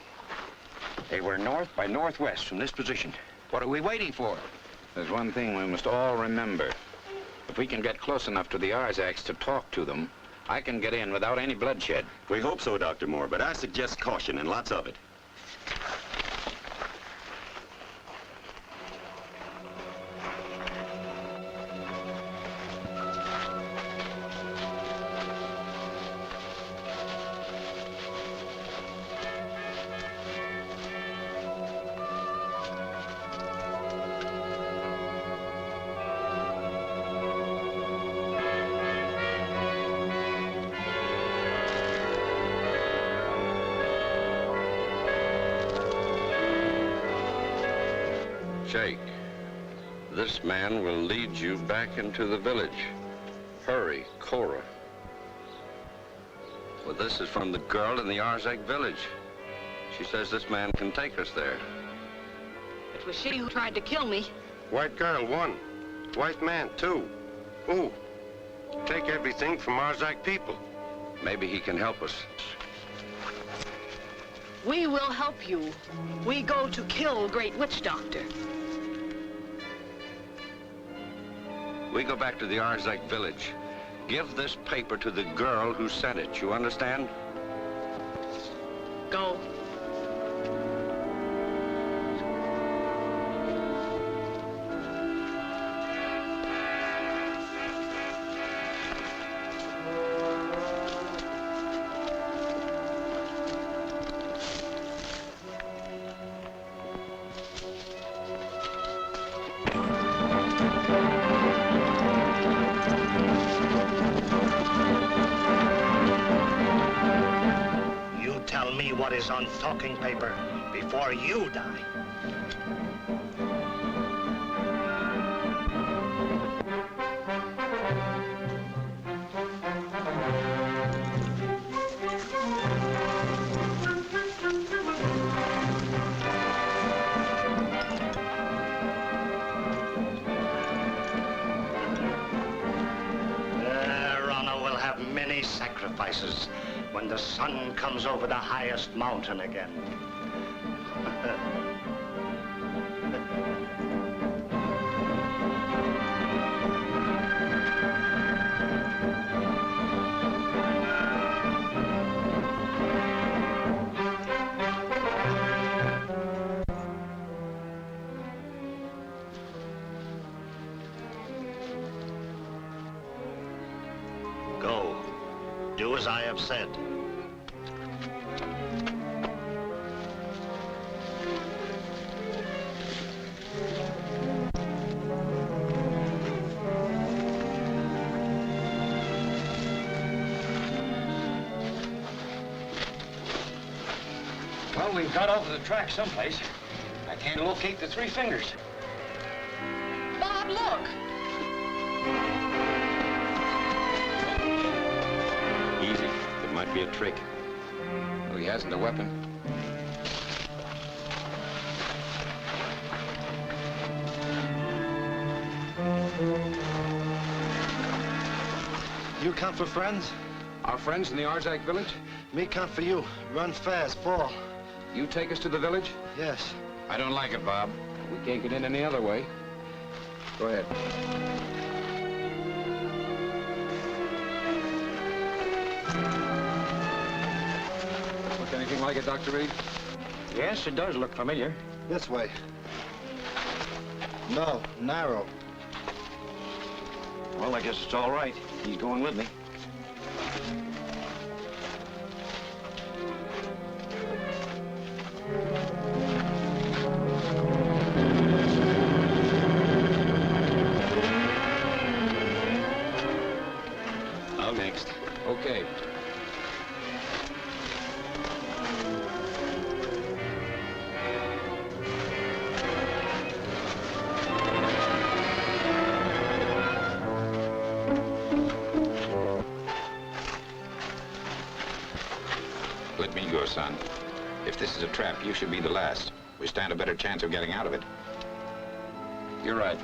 They were north by northwest from this position. What are we waiting for? There's one thing we must all remember. If we can get close enough to the Arzaks to talk to them, I can get in without any bloodshed. We hope so, Dr. Moore, but I suggest caution and lots of it. Jake, this man will lead you back into the village. Hurry, Cora. Well, this is from the girl in the Arzak village. She says this man can take us there. It was she who tried to kill me. White girl, 1. White man, 2. Ooh. Take everything from Arzak people. Maybe he can help us. We will help you. We go to kill Great Witch Doctor. We go back to the Arzak village. Give this paper to the girl who sent it. You understand? Go. What is on talking paper before you die. Rana will have many sacrifices when the sun comes over the highest mountain again. Go. Do as I have said. Well, we've got off of the track someplace. I can't locate the 3 fingers. Bob, look! Easy. It might be a trick. Well, he hasn't a weapon. You come for friends? Our friends in the Arzak village? Me come for you. Run fast, fall. You take us to the village? Yes. I don't like it, Bob. We can't get in any other way. Go ahead. Look anything like it, Dr. Reed? Yes, it does look familiar. This way. No, narrow. Well, I guess it's all right. He's going with me. Okay. Let me go, son. If this is a trap, you should be the last. We stand a better chance of getting out of it. You're right.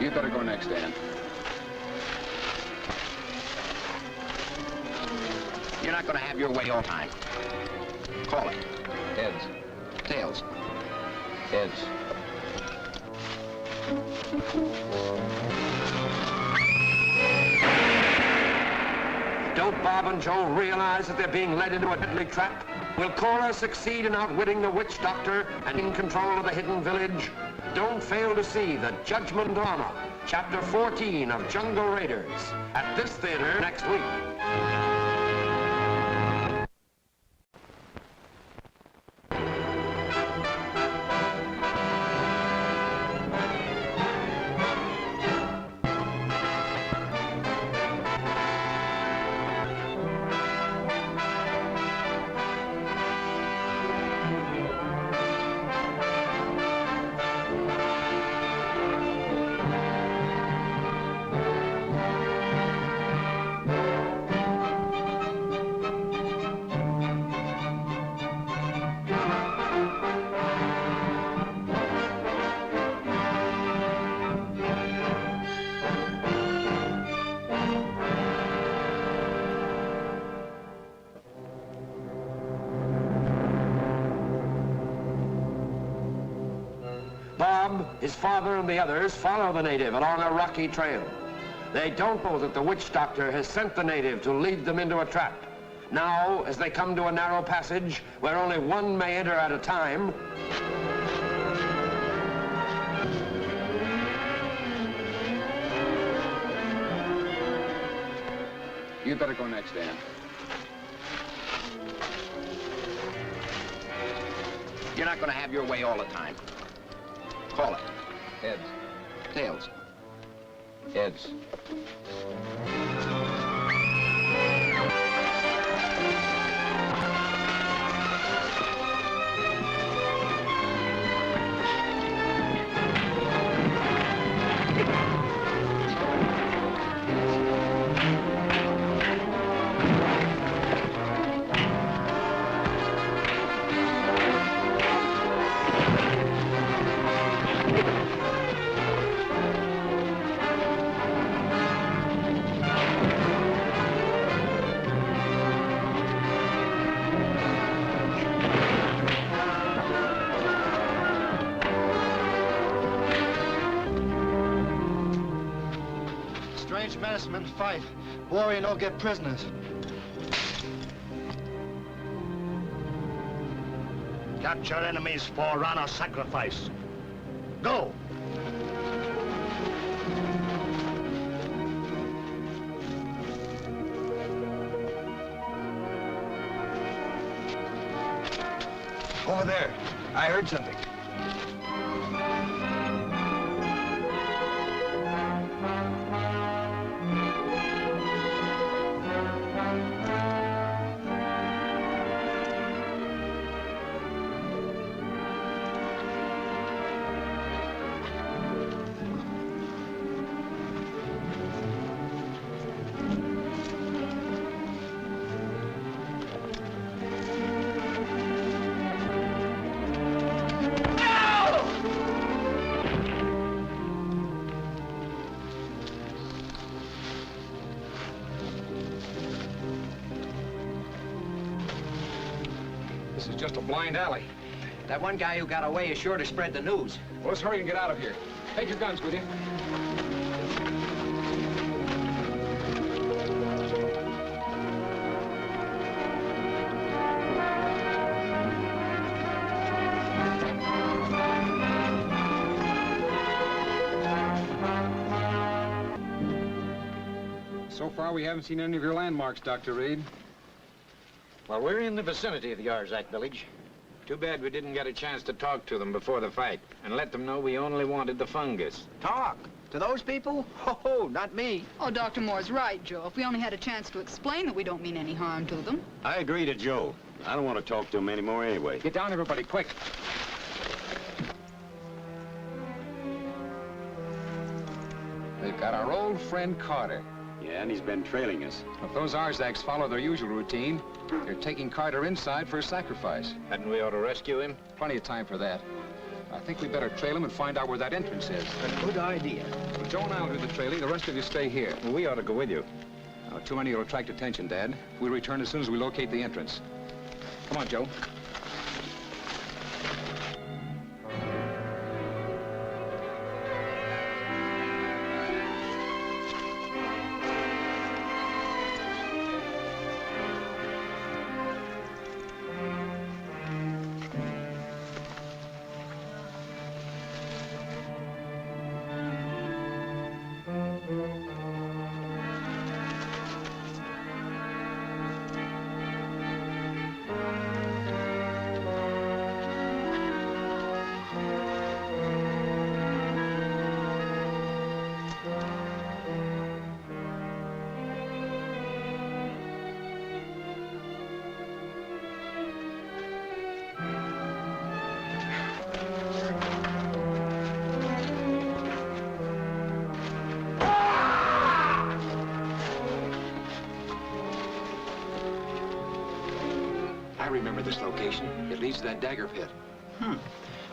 You better go next, Dan. You're not going to have your way all the time. Call it. Heads. Tails. Heads. Don't Bob and Joe realize that they're being led into a deadly trap? Will Cora succeed in outwitting the witch doctor and in control of the hidden village? Don't fail to see The Judgment Honor, Chapter 14 of Jungle Raiders, at this theater next week. Bob, his father, and the others follow the native along a rocky trail. They don't know that the witch doctor has sent the native to lead them into a trap. Now, as they come to a narrow passage where only one may enter at a time, You better go next, Dan. You're not going to have your way all the time. Call it. Heads. Tails. Heads. Strange medicine fight. Warrior no get prisoners. Capture enemies for Rana sacrifice. Go! Over there. I heard something. This is just a blind alley. That one guy who got away is sure to spread the news. Well, let's hurry and get out of here. Take your guns with you. So far, we haven't seen any of your landmarks, Dr. Reed. Well, we're in the vicinity of the Arzak village. Too bad we didn't get a chance to talk to them before the fight and let them know we only wanted the fungus. Talk? To those people? Oh, not me. Oh, Dr. Moore's right, Joe. If we only had a chance to explain that we don't mean any harm to them. I agree to Joe. I don't want to talk to him anymore anyway. Get down, everybody, quick. They've got our old friend Carter. Yeah, and he's been trailing us. If those Arzaks follow their usual routine, they're taking Carter inside for a sacrifice. Hadn't we ought to rescue him? Plenty of time for that. I think we better trail him and find out where that entrance is. A good idea. Well, Joe and I'll do the trailing. The rest of you stay here. Well, we ought to go with you. Too many will attract attention, Dad. We'll return as soon as we locate the entrance. Come on, Joe. I remember this location. It leads to that dagger pit.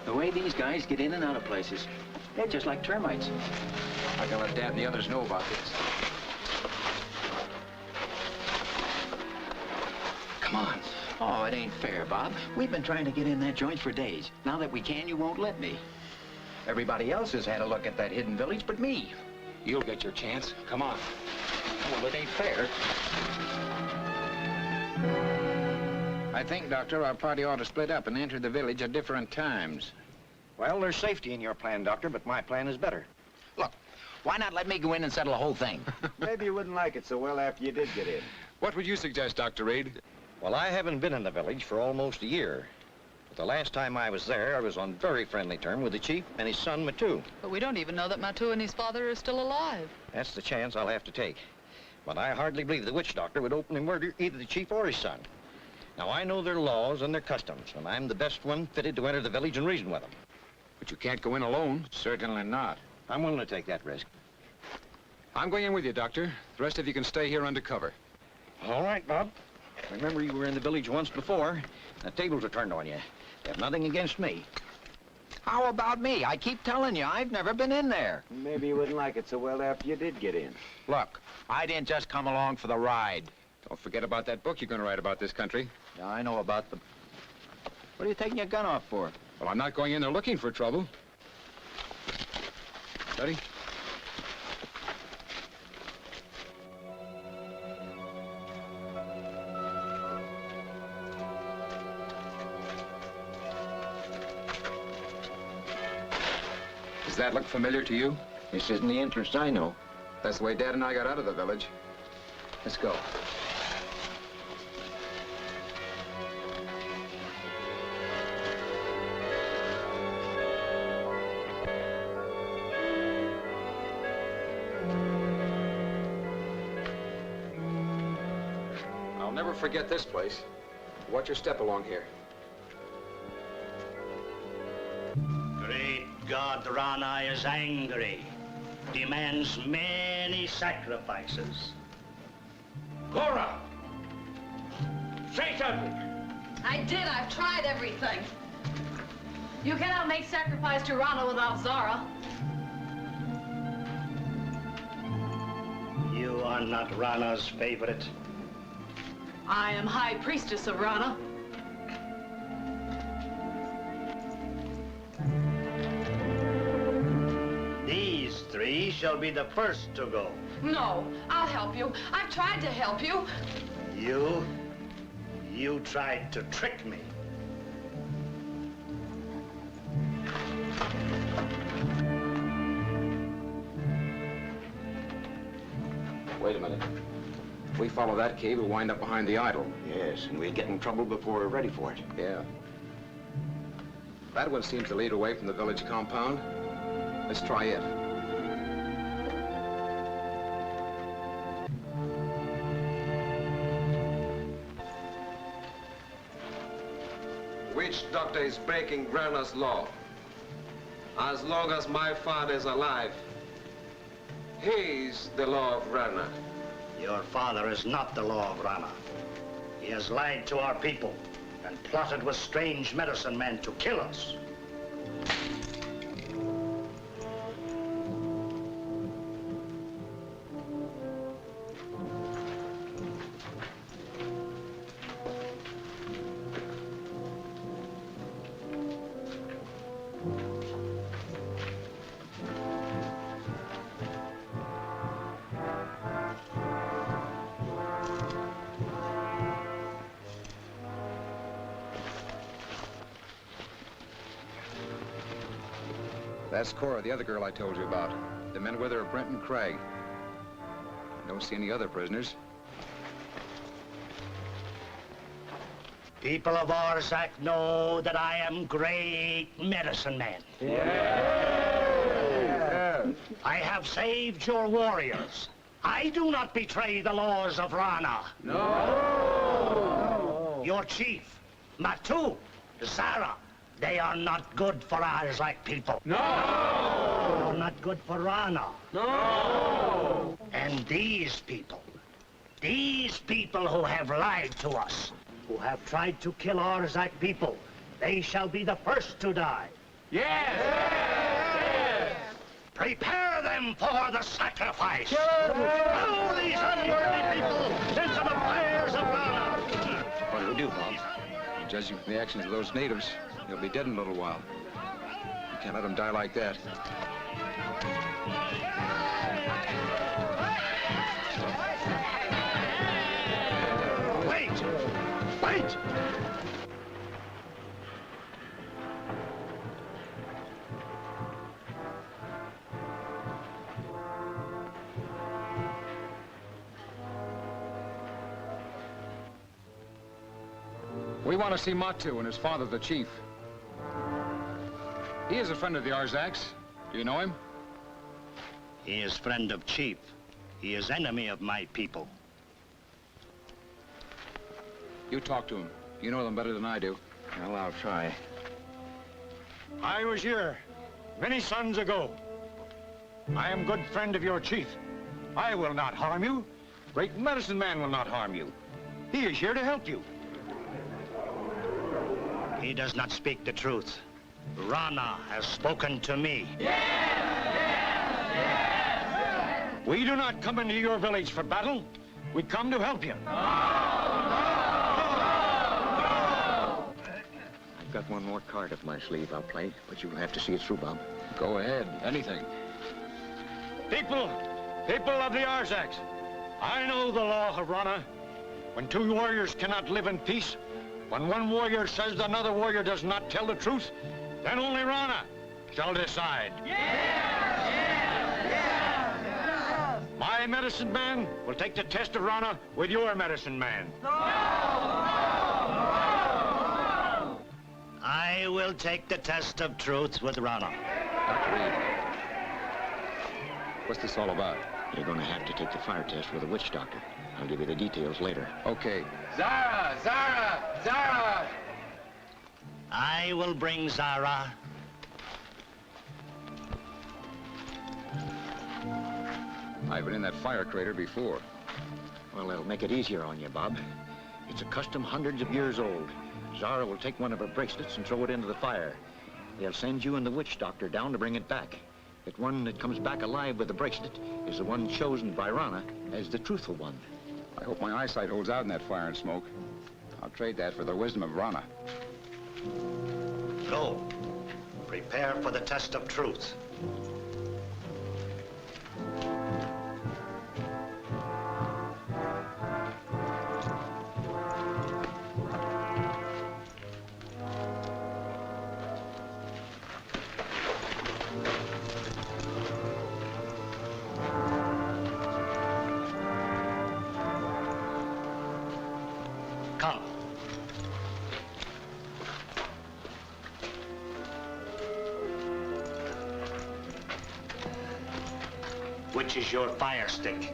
The way these guys get in and out of places, they're just like termites. I can let Dad and the others know about this. Come on. Oh, it ain't fair, Bob. We've been trying to get in that joint for days. Now that we can, you won't let me. Everybody else has had a look at that hidden village but me. You'll get your chance. Come on. Well, it ain't fair. I think, Doctor, our party ought to split up and enter the village at different times. Well, there's safety in your plan, Doctor, but my plan is better. Look, why not let me go in and settle the whole thing? Maybe you wouldn't like it so well after you did get in. What would you suggest, Dr. Reed? Well, I haven't been in the village for almost a year. But the last time I was there, I was on very friendly terms with the chief and his son, Matu. But we don't even know that Matu and his father are still alive. That's the chance I'll have to take. But I hardly believe the witch doctor would openly murder either the chief or his son. Now, I know their laws and their customs, and I'm the best one fitted to enter the village and reason with them. But you can't go in alone. Certainly not. I'm willing to take that risk. I'm going in with you, Doctor. The rest of you can stay here under cover. All right, Bob. Remember, you were in the village once before. The tables are turned on you. They have nothing against me. How about me? I keep telling you, I've never been in there. Maybe you wouldn't like it so well after you did get in. Look, I didn't just come along for the ride. Don't forget about that book you're going to write about this country. Yeah, I know about the... What are you taking your gun off for? Well, I'm not going in there looking for trouble. Ready? Does that look familiar to you? This isn't the entrance I know. That's the way Dad and I got out of the village. Let's go. I'll never forget this place. Watch your step along here. Great God, Rana is angry. Demands many sacrifices. Cora! Say something! I did. I've tried everything. You cannot make sacrifice to Rana without Zara. You are not Rana's favorite. I am High Priestess of Rana. These three shall be the first to go. No, I'll help you. I've tried to help you. You tried to trick me. Wait a minute. If we follow that cave, we'll wind up behind the idol. Yes, and we'll get in trouble before we're ready for it. Yeah. That one seems to lead away from the village compound. Let's try it. Witch doctor is breaking Grana's law. As long as my father is alive, he is the law of Rana. Your father is not the law of Rana. He has lied to our people and plotted with strange medicine men to kill us. That's Cora, the other girl I told you about. The men with her are Brent and Craig. Don't see any other prisoners. People of Arzak know that I am great medicine man. Yeah. I have saved your warriors. I do not betray the laws of Rana. No! Your chief, Matu, Zara, they are not good for Arzak people. No! They are not good for Rana. No! And these people who have lied to us, who have tried to kill Arzak people, they shall be the first to die. Yes! Yes! Prepare them for the sacrifice. Throw these unworthy people into the fires of Rana. What do we do, Bob? Judging from the actions of those natives, they'll be dead in a little while. You can't let them die like that. Wait! Wait! We want to see Matu and his father, the chief. He is a friend of the Arzaks. Do you know him? He is friend of chief. He is enemy of my people. You talk to him. You know them better than I do. Well, I'll try. I was here many suns ago. I am good friend of your chief. I will not harm you. Great medicine man will not harm you. He is here to help you. He does not speak the truth. Rana has spoken to me. We do not come into your village for battle. We come to help you. I've got one more card up my sleeve I'll play, but you'll have to see it through, Bob. Go ahead. Anything. People of the Arzaks, I know the law of Rana. When two warriors cannot live in peace, when one warrior says another warrior does not tell the truth, then only Rana shall decide. My medicine man will take the test of Rana with your medicine man. I will take the test of truth with Rana. Dr. Reed, what's this all about? You're going to have to take the fire test with a witch doctor. I'll give you the details later. Okay. Zara! Zara! Zara! I will bring Zara. I've been in that fire crater before. Well, it'll make it easier on you, Bob. It's a custom hundreds of years old. Zara will take one of her bracelets and throw it into the fire. They'll send you and the witch doctor down to bring it back. The one that comes back alive with the bracelet is the one chosen by Rana as the truthful one. I hope my eyesight holds out in that fire and smoke. I'll trade that for the wisdom of Rana. Go. Prepare for the test of truth. which is your fire stick?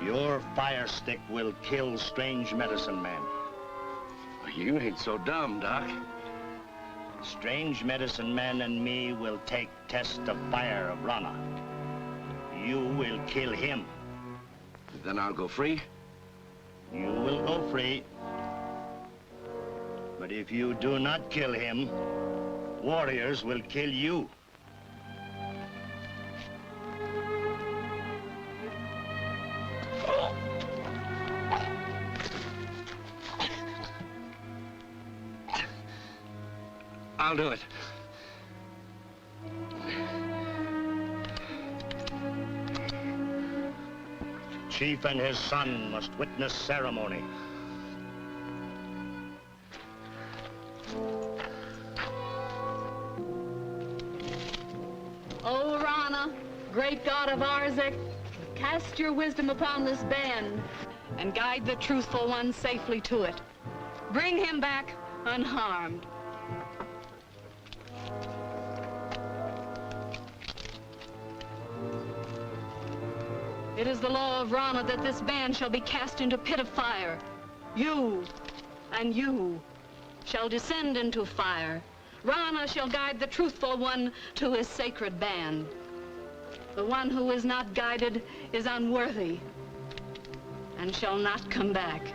Your fire stick will kill strange medicine men. You ain't so dumb, Doc. Strange medicine men and me will take test of fire of Rana. You will kill him. Then I'll go free? You will go free. But if you do not kill him, warriors will kill you. I'll do it. Chief and his son must witness ceremony. O Rana, great god of Arzek, cast your wisdom upon this band and guide the truthful one safely to it. Bring him back unharmed. It is the law of Rana that this band shall be cast into pit of fire. You and you shall descend into fire. Rana shall guide the truthful one to his sacred band. The one who is not guided is unworthy and shall not come back.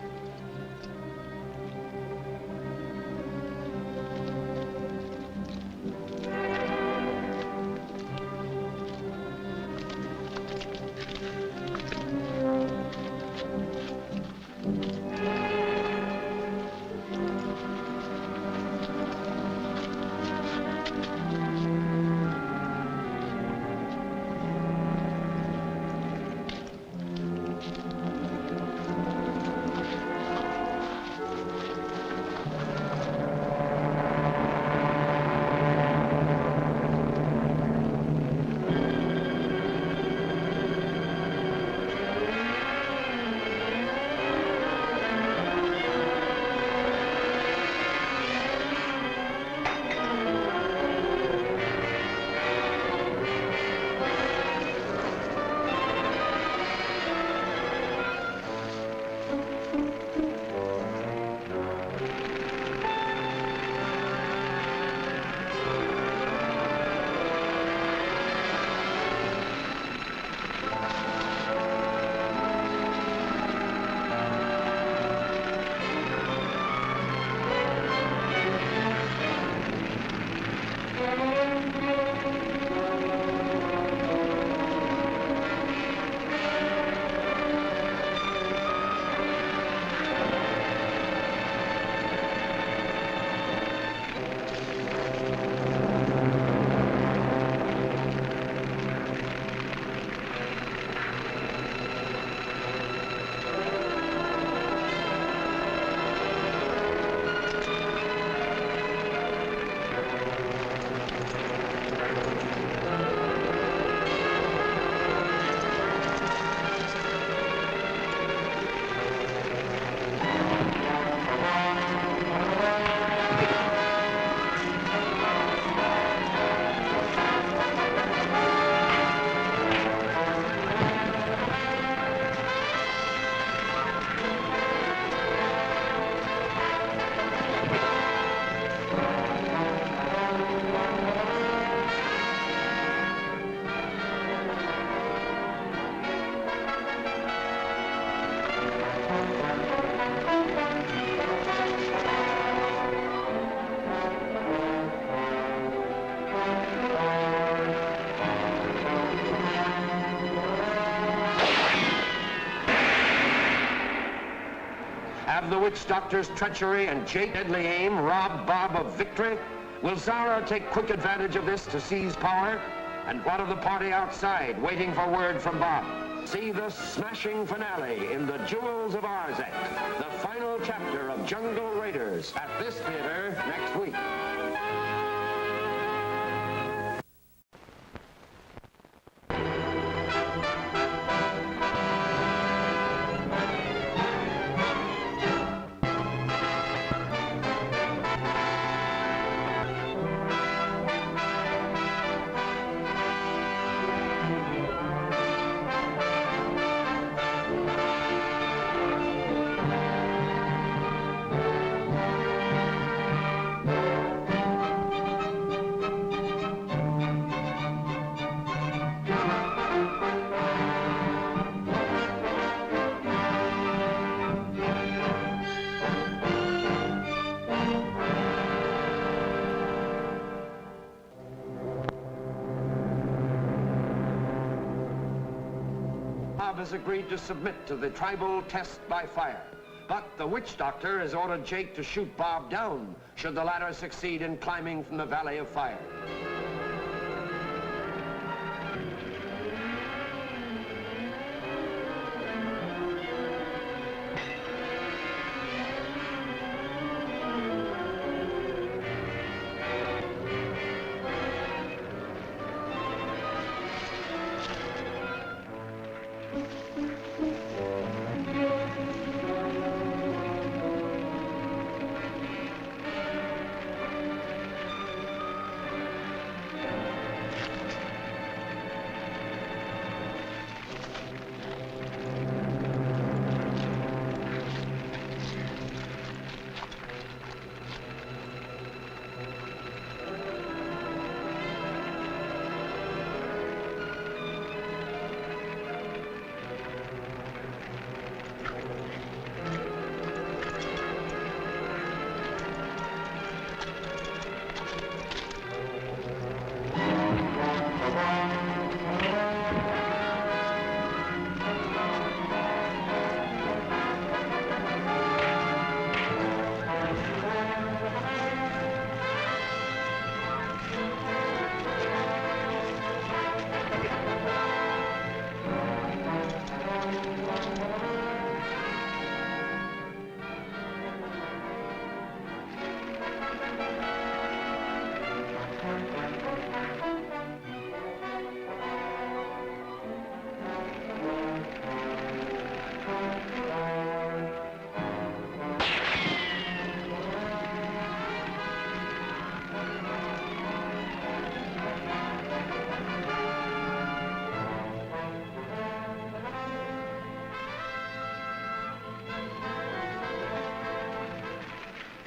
Have the witch doctor's treachery and Jake deadly aim robbed Bob of victory? Will Zara take quick advantage of this to seize power? And what of the party outside, waiting for word from Bob? See the smashing finale in The Jewels of Arzek, the final chapter of Jungle Raiders, at this theater next week. Has agreed to submit to the tribal test by fire. But the witch doctor has ordered Jake to shoot Bob down should the latter succeed in climbing from the Valley of Fire.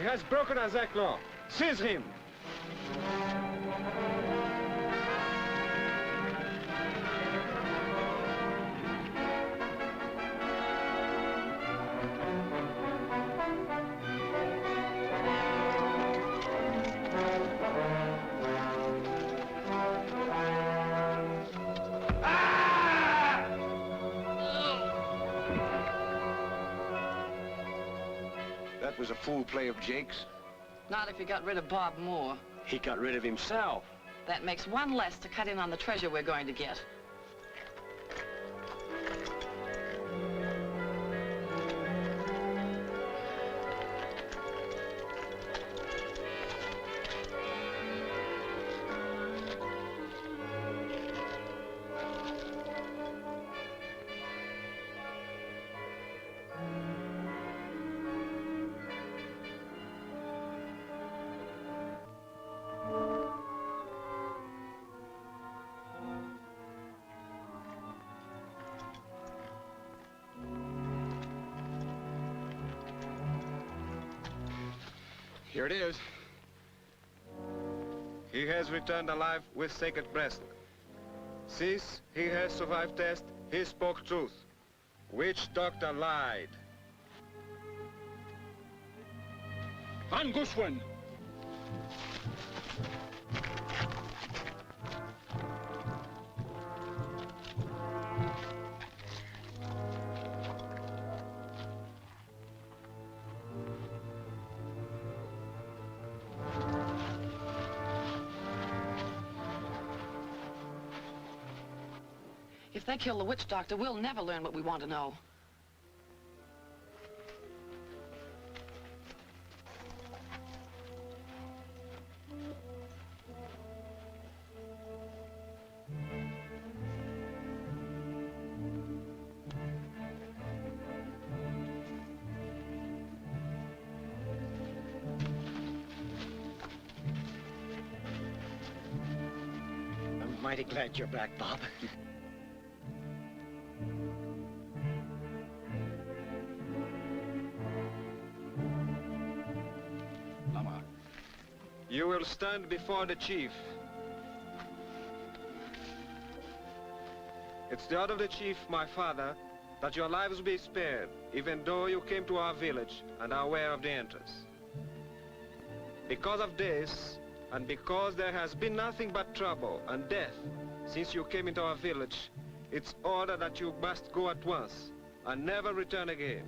He has broken Arzek law. Seize him! That was a fool play of Jake's. Not if you got rid of Bob Moore. He got rid of himself. That makes one less to cut in on the treasure we're going to get. Here it is. He has returned alive with sacred breast. Since he has survived test, he spoke truth. Witch doctor lied. Van Guswen! If they kill the witch doctor, we'll never learn what we want to know. I'm mighty glad you're back, Bob. Lama. You will stand before the chief. It's the order of the chief, my father, that your lives be spared, even though you came to our village and are aware of the entrance. Because of this, and because there has been nothing but trouble and death since you came into our village, it's ordered that you must go at once and never return again.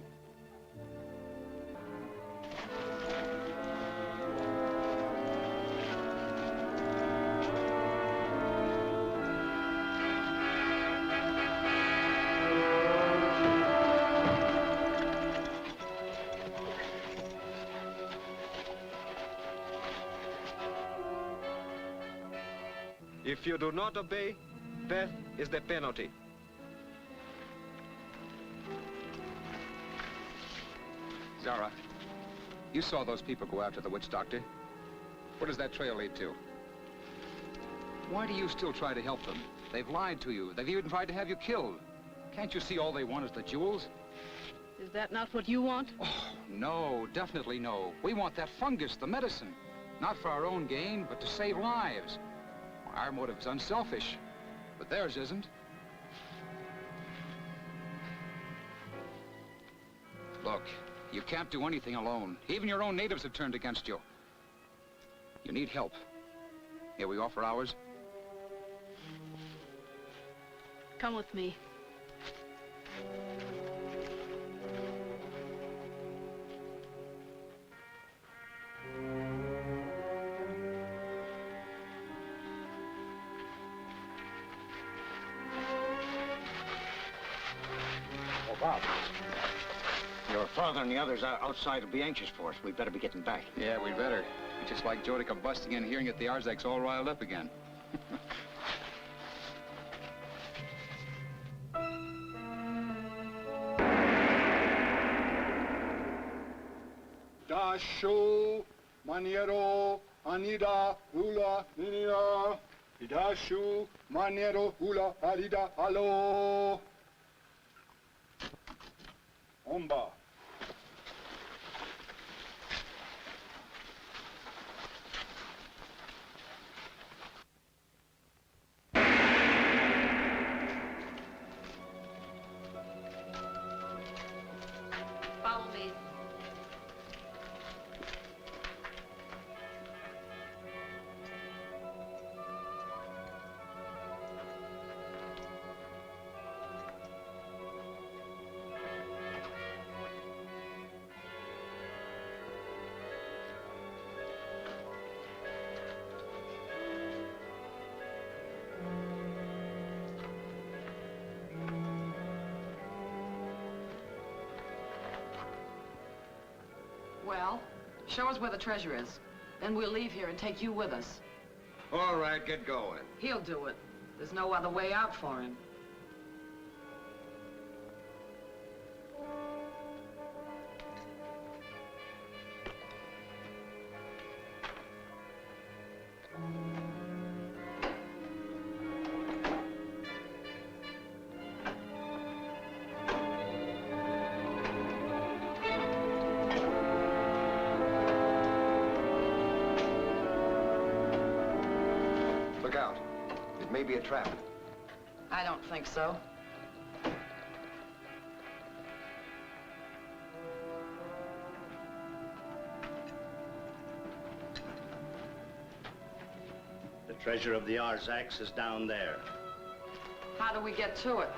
If you do not obey, death is the penalty. Zara, you saw those people go after the witch doctor. Where does that trail lead to? Why do you still try to help them? They've lied to you. They've even tried to have you killed. Can't you see all they want is the jewels? Is that not what you want? Oh, no, definitely no. We want that fungus, the medicine. Not for our own gain, but to save lives. Our motive is unselfish, but theirs isn't. Look, you can't do anything alone. Even your own natives have turned against you. You need help. Here we offer ours. Come with me. Bob, your father and the others outside will be anxious for us. We'd better be getting back. Yeah, we'd better. It's just like Joe to come busting in here and get the Arzaks all riled up again. Dashu, Maniero, Anida, Hula, Ninia. Dashu, Maniero, Hula, Alida, Alo. Omba. Follow me. Well, show us where the treasure is. Then we'll leave here and take you with us. All right, get going. He'll do it. There's no other way out for him. Look out. It may be a trap. I don't think so. The treasure of the Arzaks is down there. How do we get to it?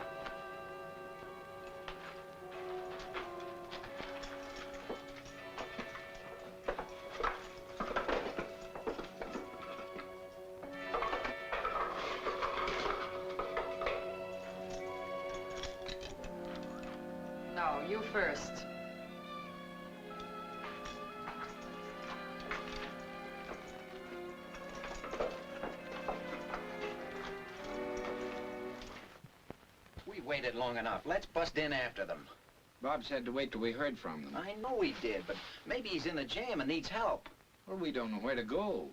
first. We waited long enough. Let's bust in after them. Bob said to wait till we heard from them. I know he did, but maybe he's in the jam and needs help. Well, we don't know where to go.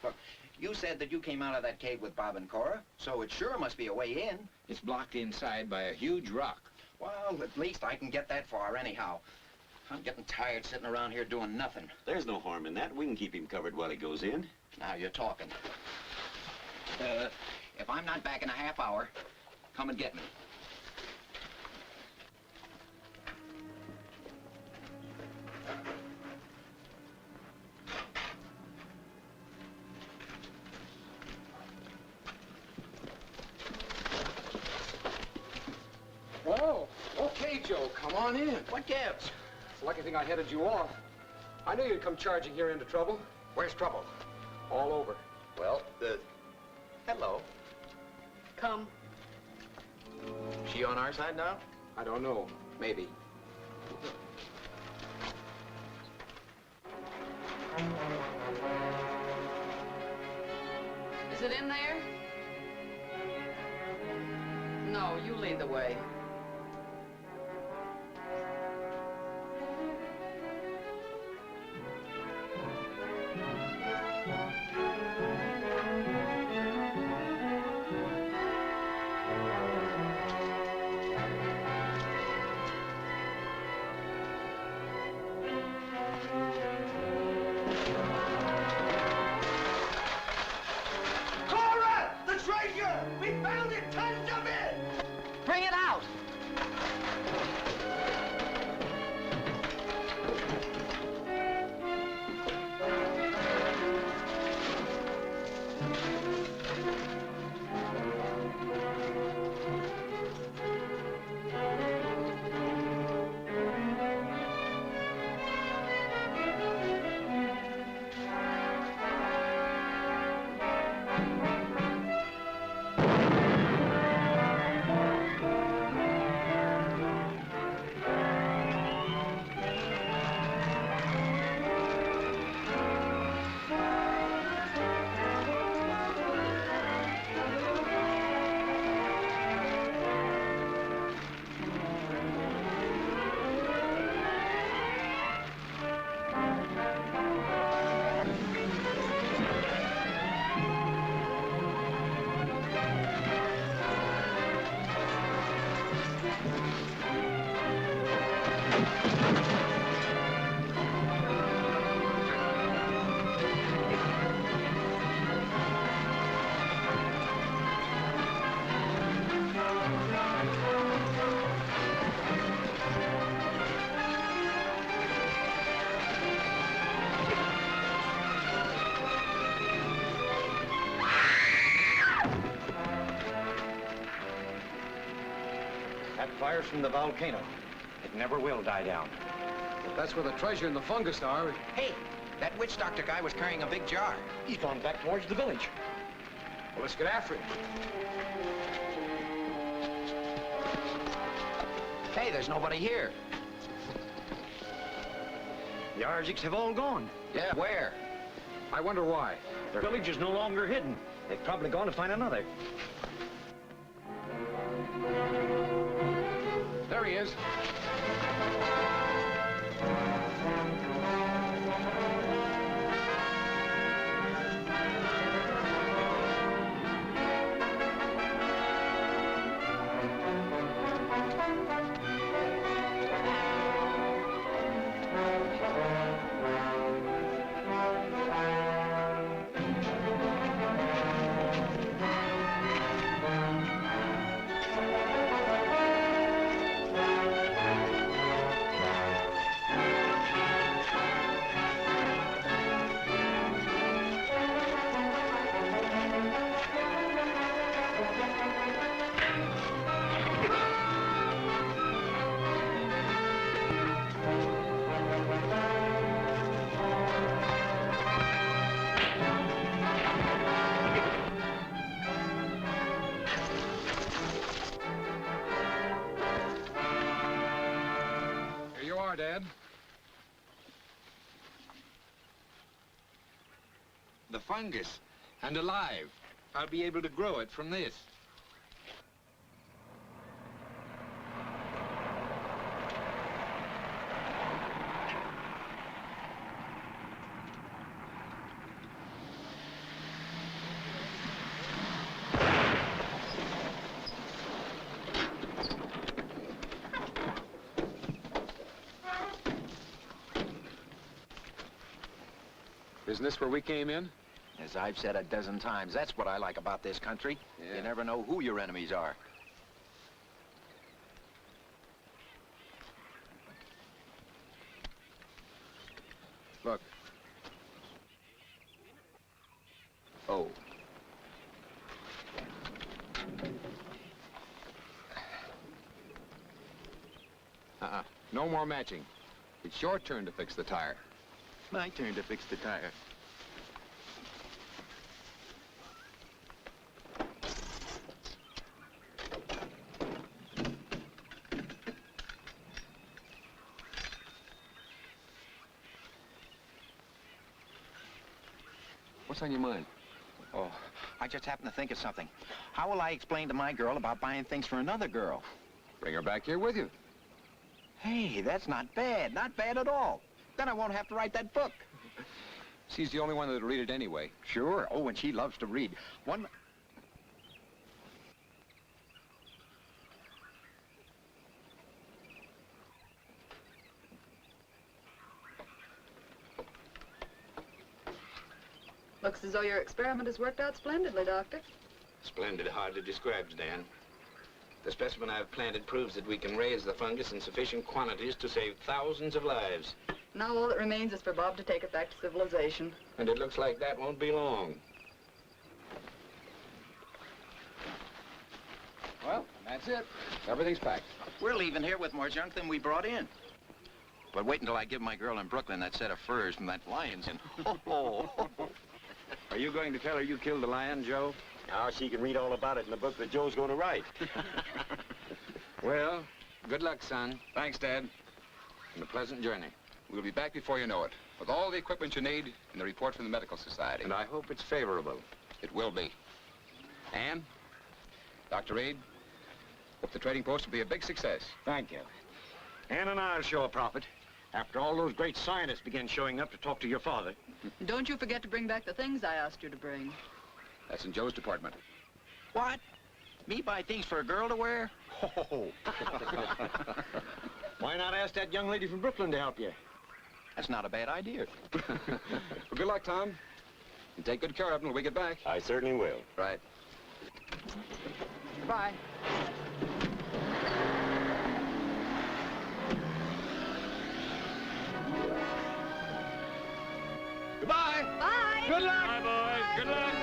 Look, you said that you came out of that cave with Bob and Cora, so it sure must be a way in. It's blocked inside by a huge rock. Well, at least I can get that far anyhow. I'm getting tired sitting around here doing nothing. There's no harm in that. We can keep him covered while he goes in. Now you're talking. If I'm not back in a half hour, come and get me. Oh, okay, Joe. Come on in. What gives? It's a lucky thing I headed you off. I knew you'd come charging here into trouble. Where's trouble? All over. Well, hello. Come. She on our side now? I don't know. Maybe. Is it in there? No, you lead the way. Cora! The treasure! We found it! Tons of it! Bring it out! That fire's from the volcano. It never will die down. If that's where the treasure and the fungus are. Hey, that witch doctor guy was carrying a big jar. He's gone back towards the village. Well, let's get after him. Hey, there's nobody here. The Arziks have all gone. Yeah, where? I wonder why. Their village is no longer hidden. They've probably gone to find another. There he is. the fungus, and alive. I'll be able to grow it from this. Isn't this where we came in? As I've said a dozen times, that's what I like about this country. Yeah. You never know who your enemies are. Look. Oh. No more matching. It's your turn to fix the tire. My turn to fix the tire. What's on your mind? Oh, I just happened to think of something. How will I explain to my girl about buying things for another girl? Bring her back here with you. Hey, that's not bad. Not bad at all. Then I won't have to write that book. She's the only one that'll read it anyway. Sure. Oh, and she loves to read. One... Looks as though your experiment has worked out splendidly, Doctor. Splendid hardly describes, Dan. The specimen I've planted proves that we can raise the fungus in sufficient quantities to save thousands of lives. Now all that remains is for Bob to take it back to civilization. And it looks like that won't be long. Well, that's it. Everything's packed. We're leaving here with more junk than we brought in. But wait until I give my girl in Brooklyn that set of furs from that lion's den. Are you going to tell her you killed the lion, Joe? Now she can read all about it in the book that Joe's going to write. Well, good luck, son. Thanks, Dad. And a pleasant journey. We'll be back before you know it, with all the equipment you need and the report from the Medical Society. And I hope it's favorable. It will be. And, Dr. Reed, hope the trading post will be a big success. Thank you. Ann and I'll show a profit. After all those great scientists began showing up to talk to your father. Don't you forget to bring back the things I asked you to bring. That's in Joe's department. What? Me buy things for a girl to wear? Oh. Why not ask that young lady from Brooklyn to help you? That's not a bad idea. Well, good luck, Tom. And take good care of him till we get back. I certainly will. Right. Goodbye. Goodbye. Bye. Good luck. Bye, boys. Good luck.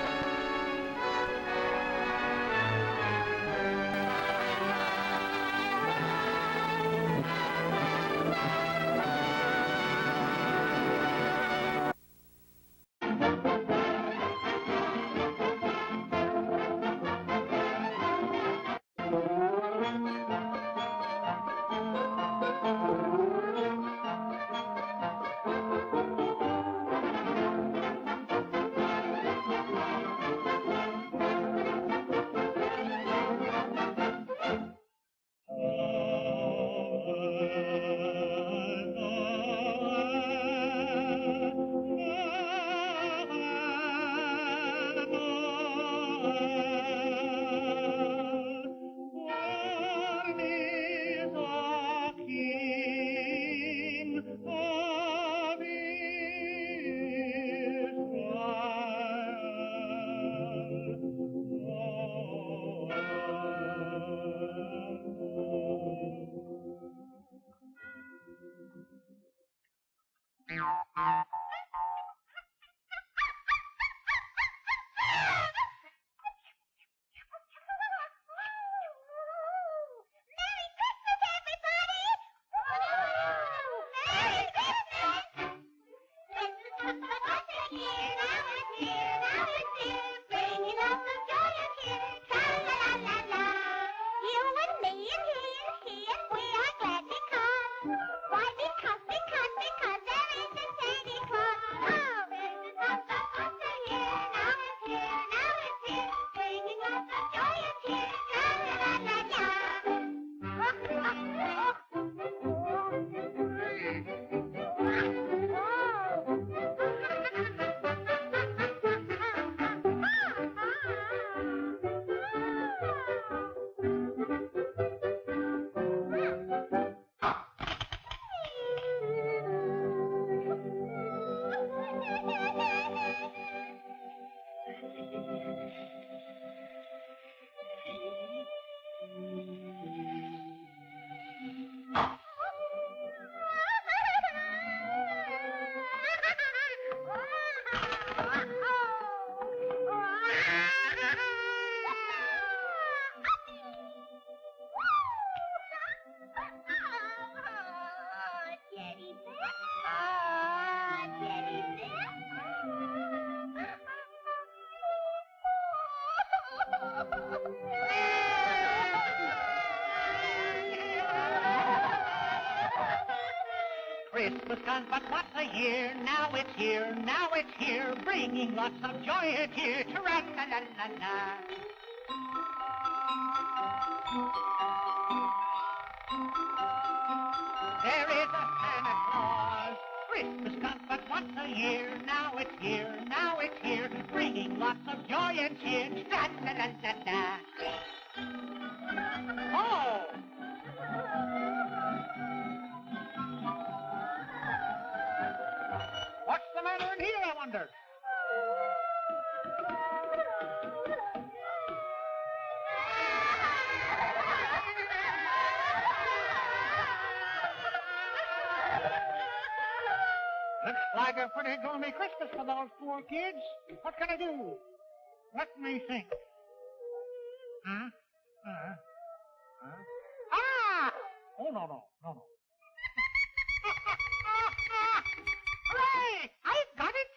Because there is a Santa Claus. Christmas comes but once a year, now it's here, now it's here, bringing lots of joy and cheer. Tra-la-la-la-la. There is a Santa Claus. Christmas comes but once a year, now it's here, now it's here, bringing lots of joy and cheer. Tra-la-la-la-la. Oh! What's the matter in here, I wonder? Looks like a pretty gloomy Christmas for those poor kids. What can I do? Let me think. Huh? Ah! Oh, no. Hooray! I've got it!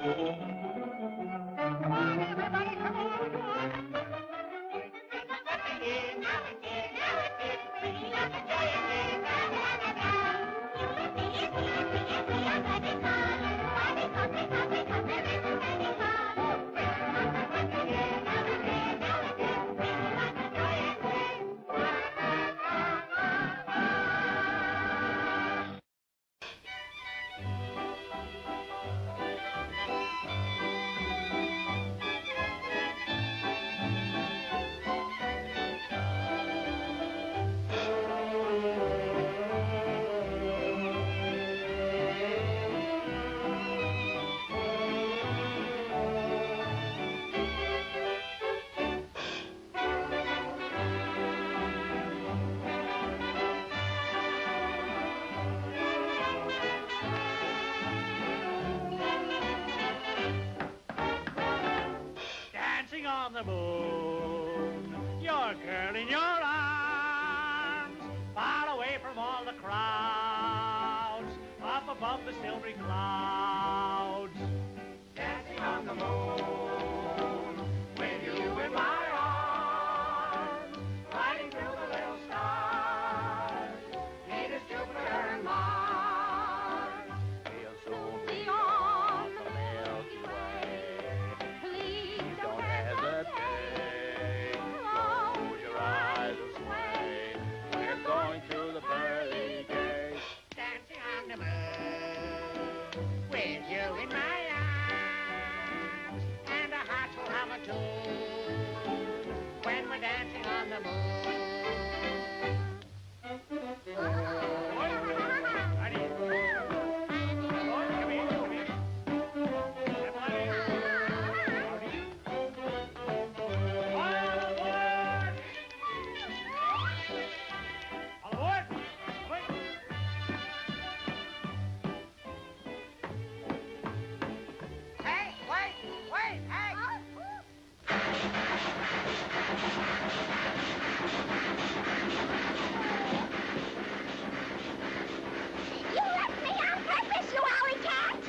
Come on, everybody, come on, come on. Again, now again, now again, bringing up the joy again. La la la la. Yippee, yippee, yippee, yippee, I'm having fun. Why? Because there is so many fun. Again, now again, now again, bringing up the joy again. Dancing on the moon, your girl in your arms, far away from all the crowds, up above the silvery clouds. Dancing on the moon, with you in my arms, riding through the little stars, Venus, Jupiter, and Mars. We'll soon be on the Milky Way. Please don't hesitate. Close your eyes and sway. We're going through the pearly gates. Dancing on the moon, with you in my arms, and our hearts will hum a tune when we're dancing on the moon. Hey, wait, hey! You left me on purpose, you alley cat!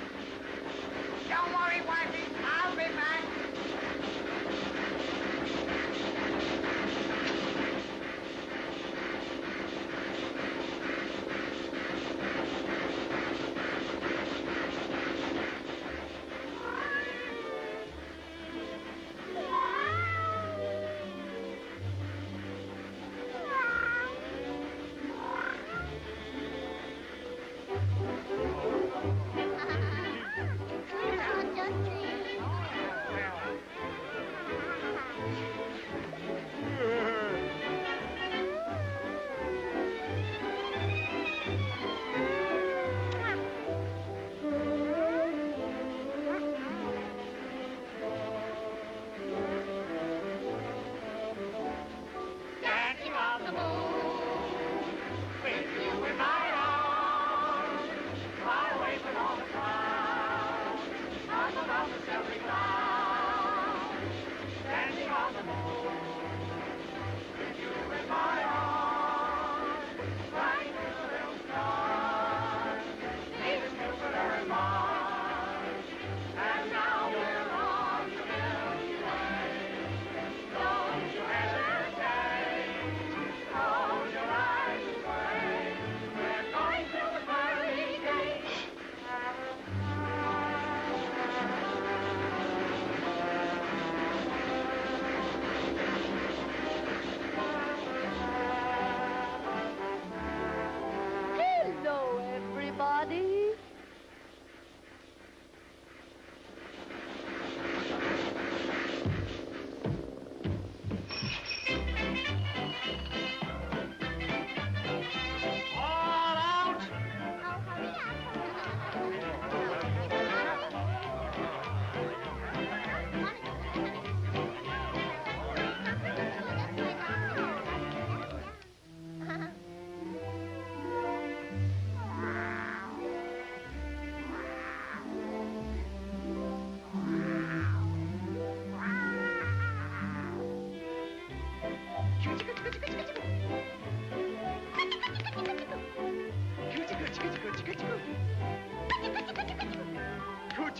Don't worry, wifey, I'll be back.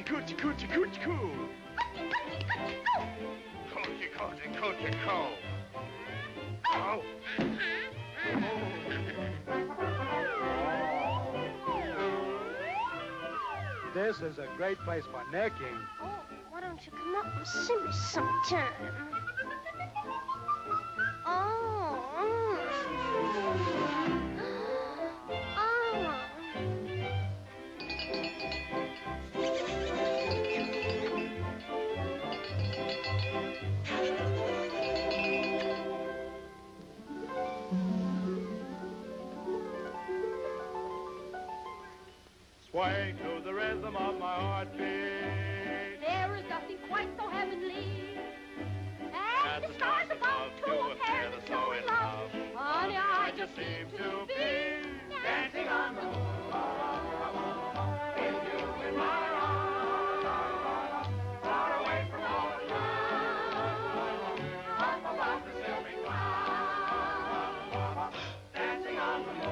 Coochie, coochie, coochie, coochie, coo. Coochie, coochie, coochie, coo. Oh. This is a great place for necking. Oh, why don't you come up and see me sometime? Oh. Oh. Sway to the rhythm of my heartbeat. There is nothing quite so heavenly As the stars above to a pair that's so in love. Honey, I just seem to be dancing on the moon. With you in my arms, far away from all the clouds, up above the silvery clouds, dancing on the moon.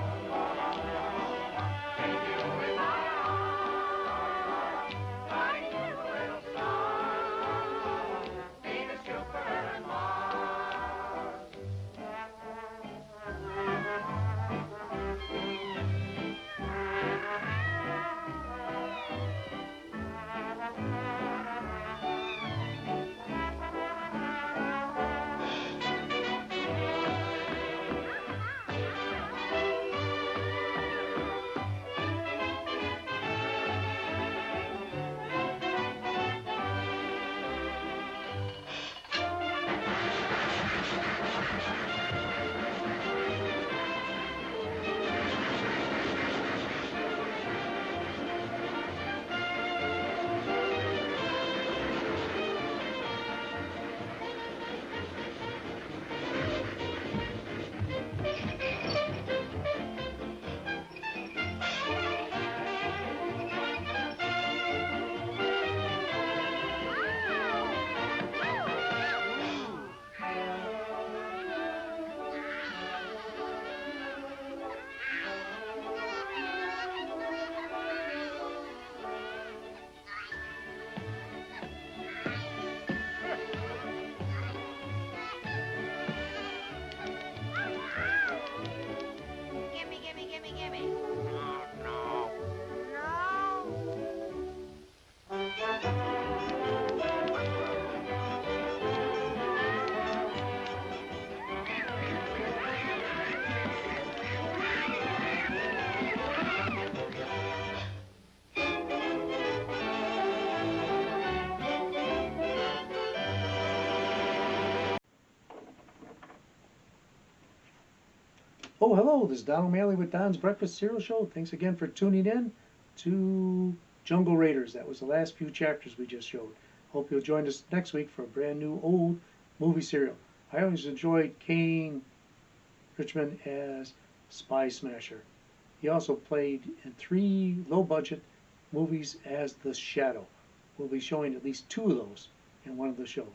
With you in my arms, flying through the little stars, Venus, Jupiter, and Mars. Gimme, gimme, gimme, gimme. Oh, no. Oh, hello, this is Don O'Malley with Don's Breakfast Cereal Show. Thanks again for tuning in to Jungle Raiders. That was the last few chapters we just showed. Hope you'll join us next week for a brand new old movie serial. I always enjoyed Kane Richmond as Spy Smasher. He also played in 3 low-budget movies as the Shadow. We'll be showing at least 2 of those in one of the shows.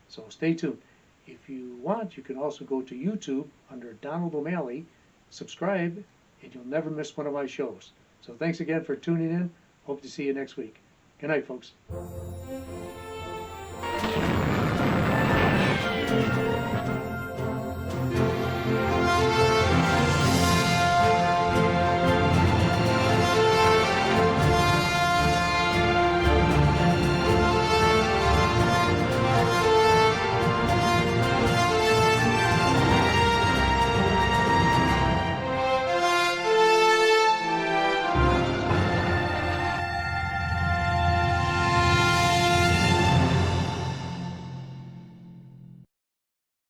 So stay tuned. If you want, you can also go to YouTube under Donald O'Malley, subscribe, and you'll never miss one of my shows. So thanks again for tuning in. Hope to see you next week. Good night, folks.